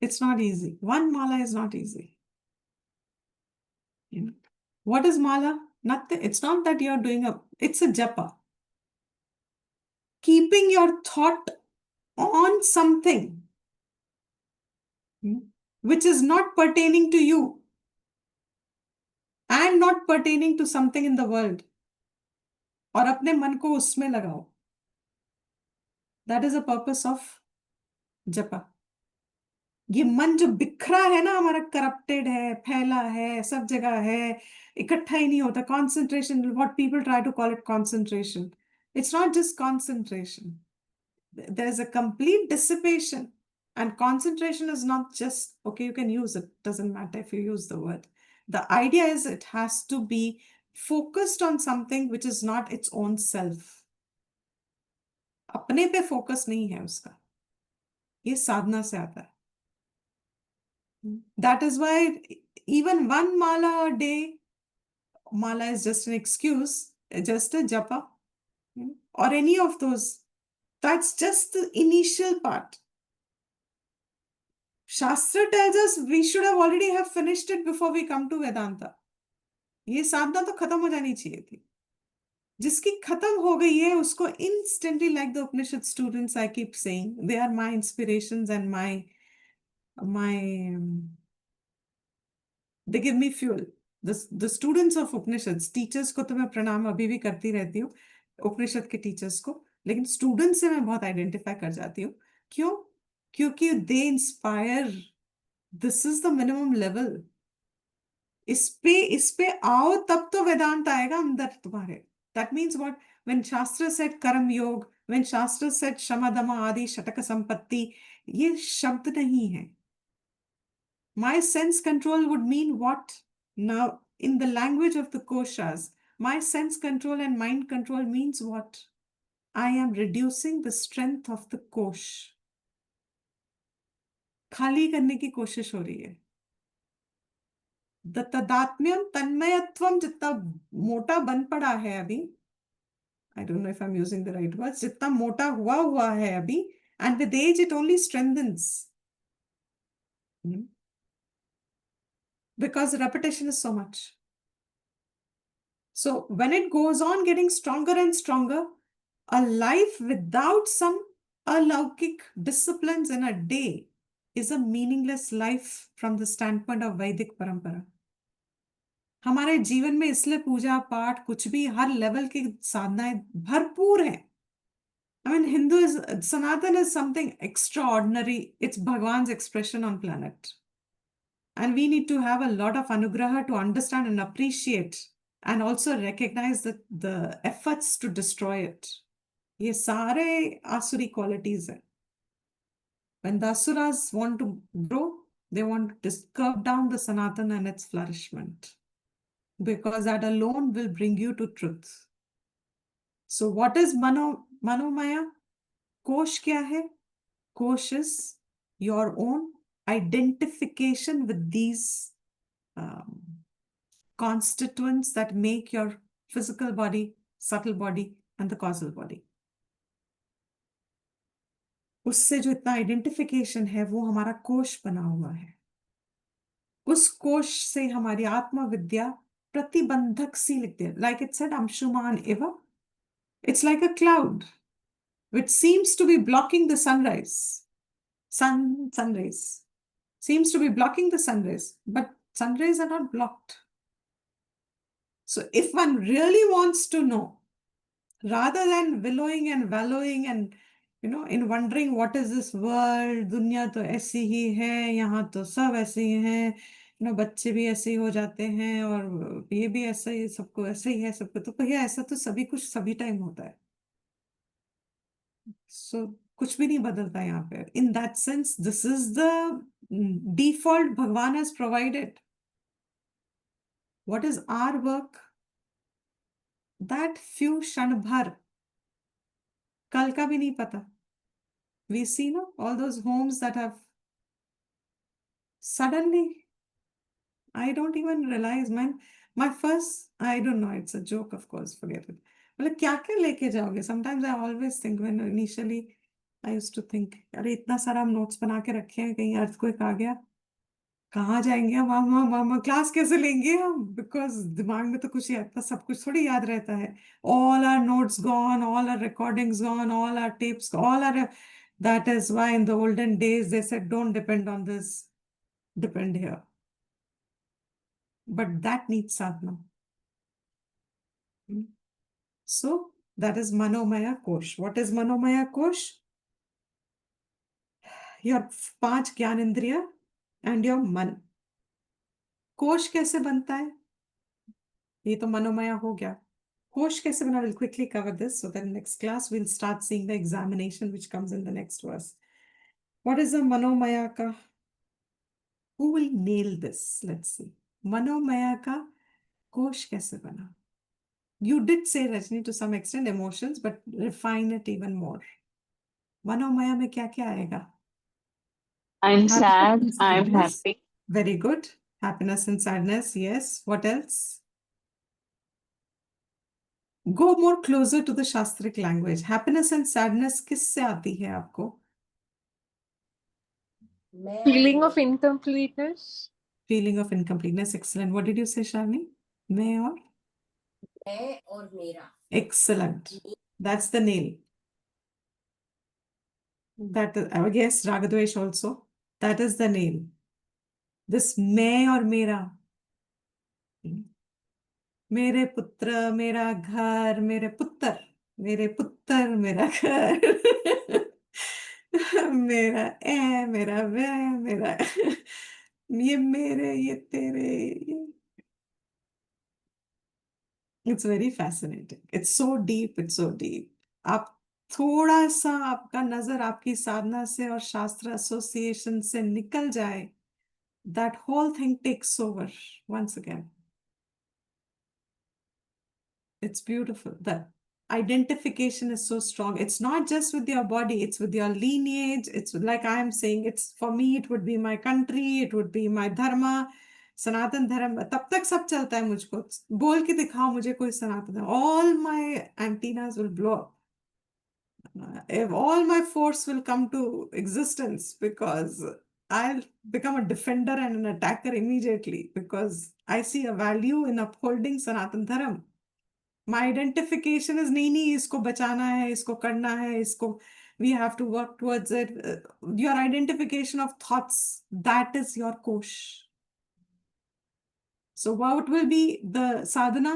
It's not easy. One mala is not easy. You know. What is mala? Nothing. It's not that you're doing it's a japa. Keeping your thought on something which is not pertaining to you and not pertaining to something in the world. और अपने मन को उसमें लगाओ. That is the purpose of japa. ये मन जो बिखरा है ना हमारा, करप्टेड है, फैला है, सब जगह है, इकट्ठा ही नहीं होता. Concentration, what people try to call it concentration. It's not just concentration. There's a complete dissipation. And concentration is not just, okay, you can use it. Doesn't matter if you use the word. The idea is it has to be focused on something which is not its own self. अपने पे focus नहीं है उसका. ये साधना से आता है. That is why even one mala a day, mala is just an excuse. just a japa, or any of those. That's just the initial part. Shastra tells us we should have already have finished it before we come to Vedanta. ये साधना तो खत्म हो जानी चाहिए थी. जिसकी खत्म हो गई है उसको instantly, like the Upanishad students I keep saying, they are my inspirations and my they give me fuel. The students of Upanishads, teachers को तो मैं प्रणाम अभी भी करती रहती हूँ, उपनिषद के टीचर्स को, लेकिन स्टूडेंट्स से मैं बहुत आइडेंटिफाई कर जाती हूँ. क्यों? क्योंकि they inspire. This is the minimum level. इस पे आओ तब तो वेदांत आएगा अंदर तुम्हारे. That means what? When Shastra said कर्म योग, when Shastra said शमा दमा आदि षटक संपत्ति, ये शब्द नहीं है. My sense control would mean what? Now, in the language of the koshas, my sense control and mind control means what? I am reducing the strength of the kosh. खाली करने की कोशिश हो रही है. द तदात्म्यम तन्मयत्वम जितना मोटा बन पड़ा है अभी, I don't know if I'm using the right words, जितना मोटा हुआ है अभी, and with age it only strengthens. Because repetition is so much. So when it goes on getting stronger and stronger, a life without some alaukik disciplines in a day is a meaningless life from the standpoint of Vedic parampara. हमारे जीवन में इसलिए पूजा पाठ कुछ भी हर level की साधनाएं भरपूर हैं. I mean, Sanatan is something extraordinary. It's Bhagwan's expression on planet. And we need to have a lot of anugraha to understand and appreciate and also recognize the efforts to destroy it. ये सारे आसुरी qualities हैं. When the asuras want to grow, they want to curb down the Sanatan and its flourishment, because that alone will bring you to truth. So what is Manomaya? Kosh kya hai? Kosh is your own identification with these constituents that make your physical body, subtle body, and the causal body. उससे जो इतना identification है वो हमारा कोश बना हुआ है. उस कोश से हमारी आत्मविद्या प्रतिबंधक सी लिखती है. Like it said, Amshuman Eva. It's like a cloud which seems to be blocking the sunrise. Sunrays seems to be blocking the sunrays, but sunrays are not blocked. So if one really wants to know, rather than willowing and wallowing and in wondering what is this world, दुनिया तो ऐसी ही है, यहाँ तो सब ऐसे ही हैं, बच्चे भी ऐसे ही हो जाते हैं और ये भी ऐसा ही, सबको ऐसे ही है, सबको तो भैया ऐसा तो सभी कुछ सभी टाइम होता है. So कुछ भी नहीं बदलता यहाँ पे. In that sense, this is the default Bhagwan has provided. What is our work? That few क्षण भर, कल का भी नहीं पता. We see all those homes that have suddenly, I don't even realize, man. My first, I don't know, it's a joke, of course, forget it. मतलब क्या क्या लेके जाओगे? Sometimes I always think, when initially I used to think, अरे इतना सारा हम notes बना के रखे हैं, कहीं अर्थक्वेक आ गया, कहाँ जाएंगे हम, हम क्लास कैसे लेंगे हम? बिकॉज दिमाग में तो कुछ याद, सब कुछ थोड़ी याद रहता है. All our notes gone, all our recordings gone, all our tapes, all our. That is why in the olden days they said don't depend on this, depend here. But that needs sadhana. So that is Manomaya Kosh. What is Manomaya Kosh? Your 5 ज्ञान इंद्रिया and your मन. कोश कैसे बनता है? ये तो मनोमया हो गया. कोश कैसे बना? We'll quickly cover this so that next class we'll start seeing the examination which comes in the next verse. What is the manomaya ka? Who will nail this? Let's see. Manomaya ka kosh kaise bana? You did say, Rajni, to some extent emotions, but refine it even more. Manomaya में क्या क्या आएगा? I'm sad, Happiness, I'm sadness. happy. Very good. Happiness and sadness. Yes. What else? Go more closer to the Shastric language. Happiness and sadness किससे आती है आपको? Feeling of incompleteness. Feeling of incompleteness. Excellent. What did you say, Shalini? मैं और? मैं और मेरा. Excellent. That's the nail. That is, I guess, Ragadvesh also. That is the nail. This मैं और मेरा. मेरे पुत्र मेरा घर मेरे पुत्र मेरा घर मेरा मेरा वे मेरा ये मेरे ये तेरे it's very fascinating it's so deep आप थोड़ा सा आपका नजर आपकी साधना से और शास्त्र एसोसिएशन से निकल जाए that whole thing takes over once again. It's beautiful. The identification is so strong. It's not just with your body, it's with your lineage. It's like I am saying, it's for me, it would be my country, it would be my dharma. सनातन धर्म तब तक सब चलता है मुझको बोल के दिखाओ मुझे कोई सनातन धर्म all my antennas will blow up. If all my force will come to existence because I'll become a defender and an attacker immediately because I see a value in upholding Sanatan Dharam. My identification is नहीं इसको बचाना है इसको करना है इसको we have to work towards it. Your identification of thoughts, that is your kosh. So what will be the sadhana?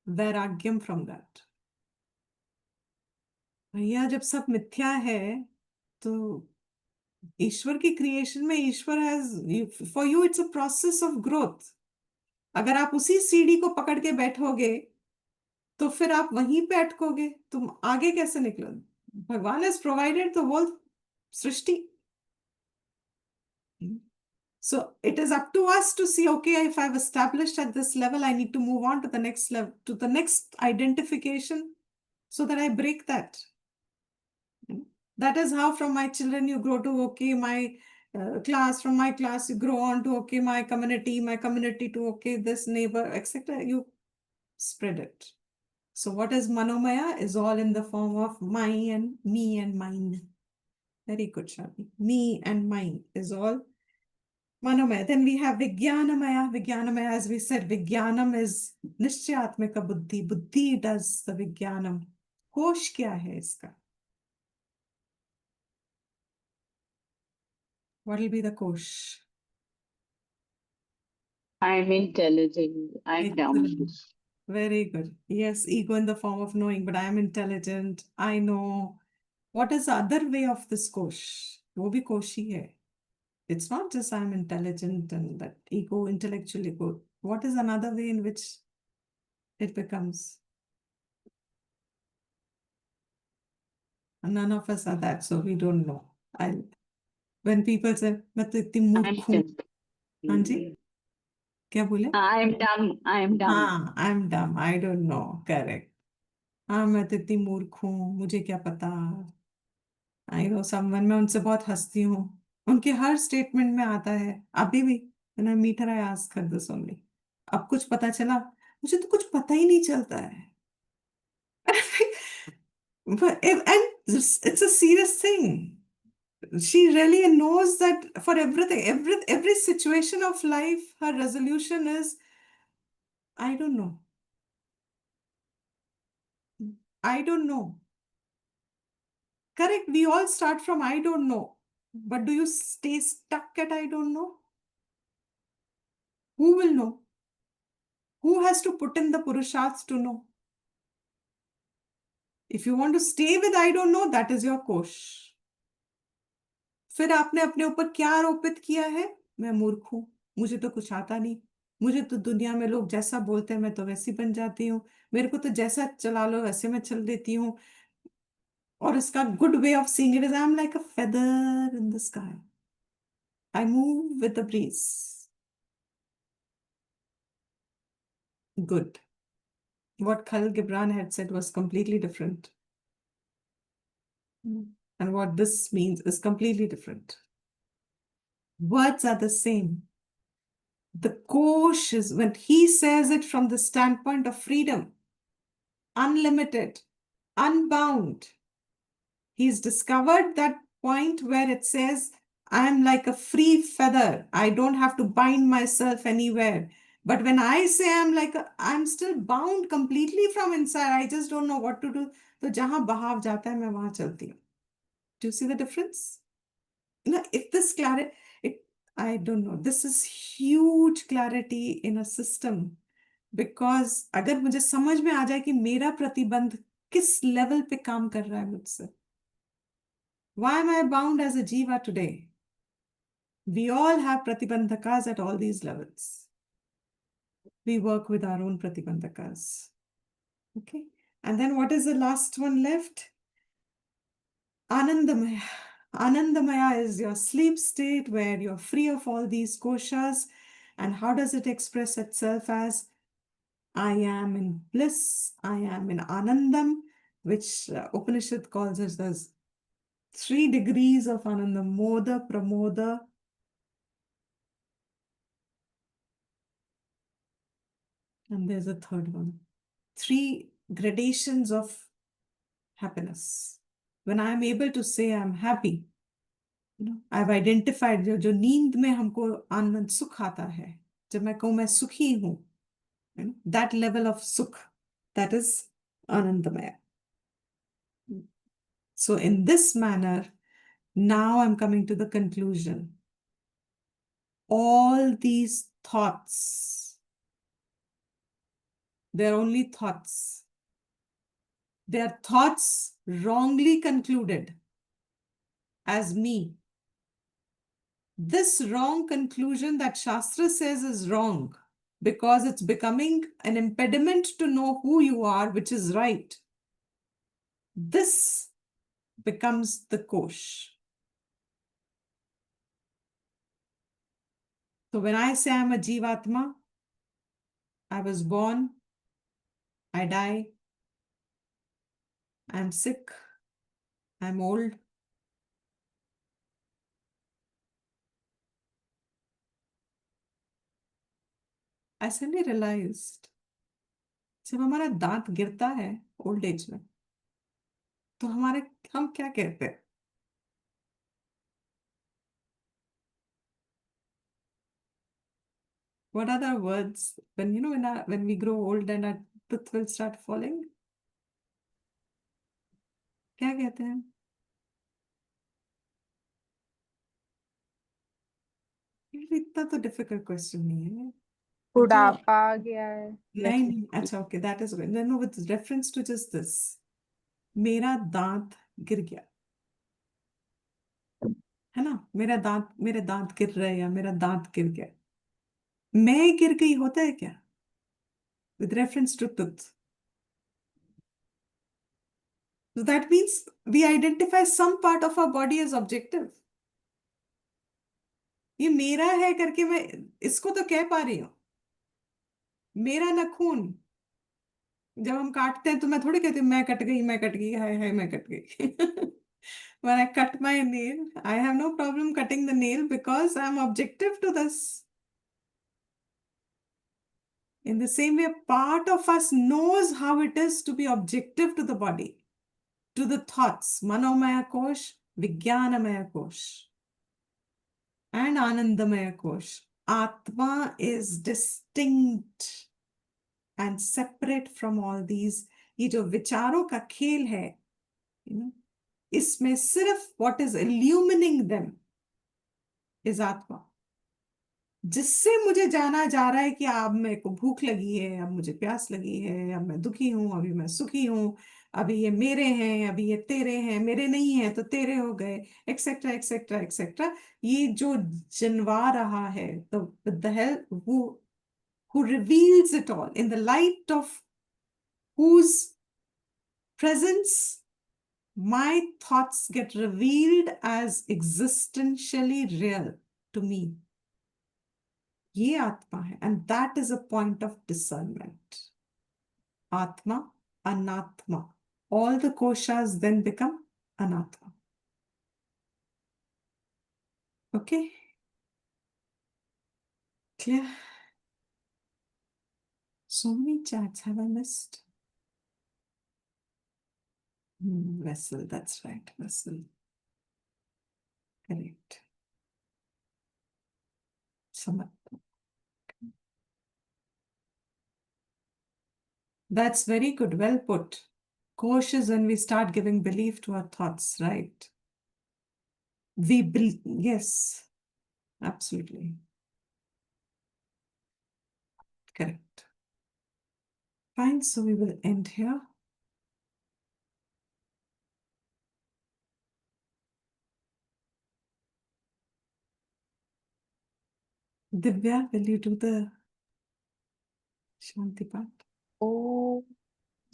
Vairagyam from that. भैया जब सब मिथ्या है तो ईश्वर की क्रिएशन में ईश्वर has for you it's a process of growth अगर आप उसी सीढ़ी को पकड़ के बैठोगे तो फिर आप वहीं पे अटकोगे तुम आगे कैसे निकलो Bhagwan has provided the whole srishti so it is up to us to see okay if I've established at this level I need to move on to the next level to the next identification so that I break that. That is how from my children you grow to okay my class, from my class you grow on to okay my community to okay this neighbor etc. You spread it. So what is manomaya is all in the form of my and me and mine. Very good, Shani. Me and mine is all manomaya. Then we have vijnanamaya. Vijnanamaya, as we said, vijnanam is nishchayatmika buddhi. Buddhi does the vijnanam. Kosh kya hai iska? What will be the kosh? I'm intelligent. I'm dumb. Excellent. Very good. Yes, ego in the form of knowing, but I am intelligent. I know. What is the other way of this kosh? वो भी कोश ही है. It's not just I'm intelligent and that ego, intellectual ego. What is another way in which it becomes? And none of us are that, so we don't know. When people say, मैं तो इतनी I'm मूर्ख हूँ. dumb. हाँ जी? क्या बोले? I'm dumb. I'm dumb. हाँ, I'm dumb. I don't know. Correct. हाँ मैं तो इतनी मूर्ख हूँ मुझे क्या पता आई नो समवन मैं उनसे बहुत हंसती हूँ उनके हर स्टेटमेंट में आता है अभी भी मैंने मीटर आई आस्क कर दिस ओनली अब कुछ पता चला मुझे तो कुछ पता ही नहीं चलता है and it's a serious thing she really knows that for everything every situation of life her resolution is I don't know I don't know. Correct. We all start from I don't know. But do you stay stuck at I don't know? Who will know? Who has to put in the purusharths to know? If you want to stay with I don't know, that is your kosh. फिर आपने अपने ऊपर क्या आरोपित किया है मैं मूर्ख हूं मुझे तो कुछ आता नहीं मुझे तो दुनिया में लोग जैसा बोलते हैं मैं तो वैसी बन जाती हूँ मेरे को तो जैसा चला लो वैसे मैं चल देती हूँ और इसका good way of seeing it is I'm like a feather in the sky. I move with the breeze. Good. What Khalil Gibran had said was completely different. And what this means is completely different. Words are the same. The kosh is when he says it from the standpoint of freedom. unlimited, unbound. He's discovered that point where it says, I'm like a free feather. I don't have to bind myself anywhere. But when I say I'm still bound completely from inside, I just don't know what to do. तो जहां बहाव जाता है मैं वहां चलती हूँ. Do you see the difference? If this clarity, I don't know, this is huge clarity in a system. Because अगर मुझे समझ में आ जाए कि मेरा प्रतिबंध किस लेवल पे काम कर रहा है मुझसे. Why am I bound as a jiva today? We all have pratibandhakas at all these levels. We work with our own pratibandhakas. Okay. And then what is the last one left? Anandamaya. Anandamaya is your sleep state where you're free of all these koshas. And how does it express itself as? I am in bliss, I am in anandam, which Upanishad calls us as 3 degrees of ananda: moda, pramoda, and there's a third one. 3 gradations of happiness. When I am able to say I'm happy, I've identified जो नींद में हमको आनंद सुख आता है, जब मैं कहूँ मैं सुखी हूँ, that level of sukh, that is anandamaya. So in this manner, now I'm coming to the conclusion. All these thoughts, they're only thoughts. They're thoughts wrongly concluded as me. This wrong conclusion that Shastra says is wrong because it's becoming an impediment to know who you are, which is right. This becomes the kosh. So when I say I'm a Jivatma, I was born, I die, I'm sick, I'm old. I suddenly realized, जब हमारा दांत गिरता है old age में, तो हम क्या कहते हैं? What are the words when when we grow old and our tooth will start falling? क्या कहते हैं? इतना तो डिफिकल्ट क्वेश्चन नहीं है. बुढ़ापा आ गया है. नहीं, अच्छा, okay, that is good. No, with reference to just this, मेरा दांत गिर गया है ना, मेरे दांत गिर रहे हैं या मेरा दांत गिर गया, मैं गिर गई होता है क्या with reference to tooth? So that means we identify some part of our body as objective. ये मेरा है करके मैं इसको तो कह पा रही हूँ. मेरा नाखून जब हम काटते हैं तो मैं थोड़ी कहती हूँ मैं कट गई, हाय हाय मैं कट गई. When I cut my nail, I have no problem cutting the nail because I'm objective to this. In the same way, part of us knows how it is to be objective to the body, to the thoughts, Manomaya Kosh, Vijnanamaya Kosh, and Anandamaya Kosh. Atma is distinct and separate from all these. ये जो विचारों का खेल है, इसमें सिर्फ what is illumining them is Atma. जिससे मुझे जाना जा रहा है कि अब मेरे को भूख लगी है, अब मुझे प्यास लगी है, अब मैं दुखी हूं, अभी मैं सुखी हूं, अभी ये मेरे हैं, अभी ये तेरे हैं, मेरे नहीं हैं तो तेरे हो गए, एक्सेट्रा एक्सेट्रा एक्सेट्रा. ये जो जनवा रहा है, the help who reveals it all, in the light of whose presence my thoughts get revealed as existentially real to me. ये आत्मा है, and that is a point of discernment. Atma, anatma. All the koshas then become anatma. Okay? Clear? So many chats have I missed? Vessel, that's right, vessel. Correct. That's very good, well put. Kosh is when we start giving belief to our thoughts, right? Yes, absolutely. Correct. Fine, so we will end here. Divya, will you do the Shanti part? ॐ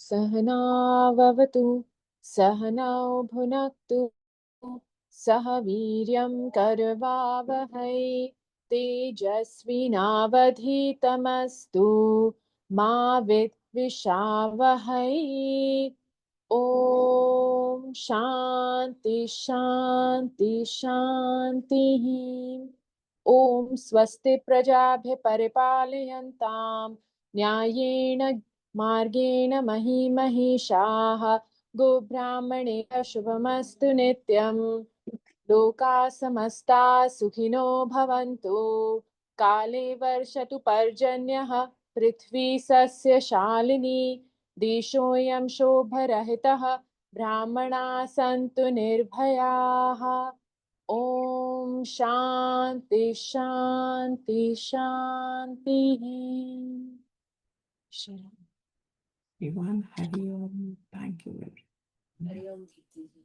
सहनाववतु सहनौ भुनक्तु सह वीर्यं करवावहै तेजस्विनावधीतमस्तु मा विद्विषावहै ॐ शान्ति शान्ति शान्तिः ॐ स्वस्ति प्रजाभ्य परिपालयन्तां न्यायेण मार्गेण महिषाः गोब्राह्मणेभ्यः शुभमस्तु नित्यम् लोकाः समस्ताः सुखिनो भवन्तु काले वर्षतु पर्जन्यः पृथ्वी सस्यशालिनी देशोऽयं शोभरहितः ब्राह्मणाः सन्तु निर्भयाः ॐ शान्ति शान्ति शान्तिः Everyone, Hari Om. Thank you. Hari Om, Deepti ji.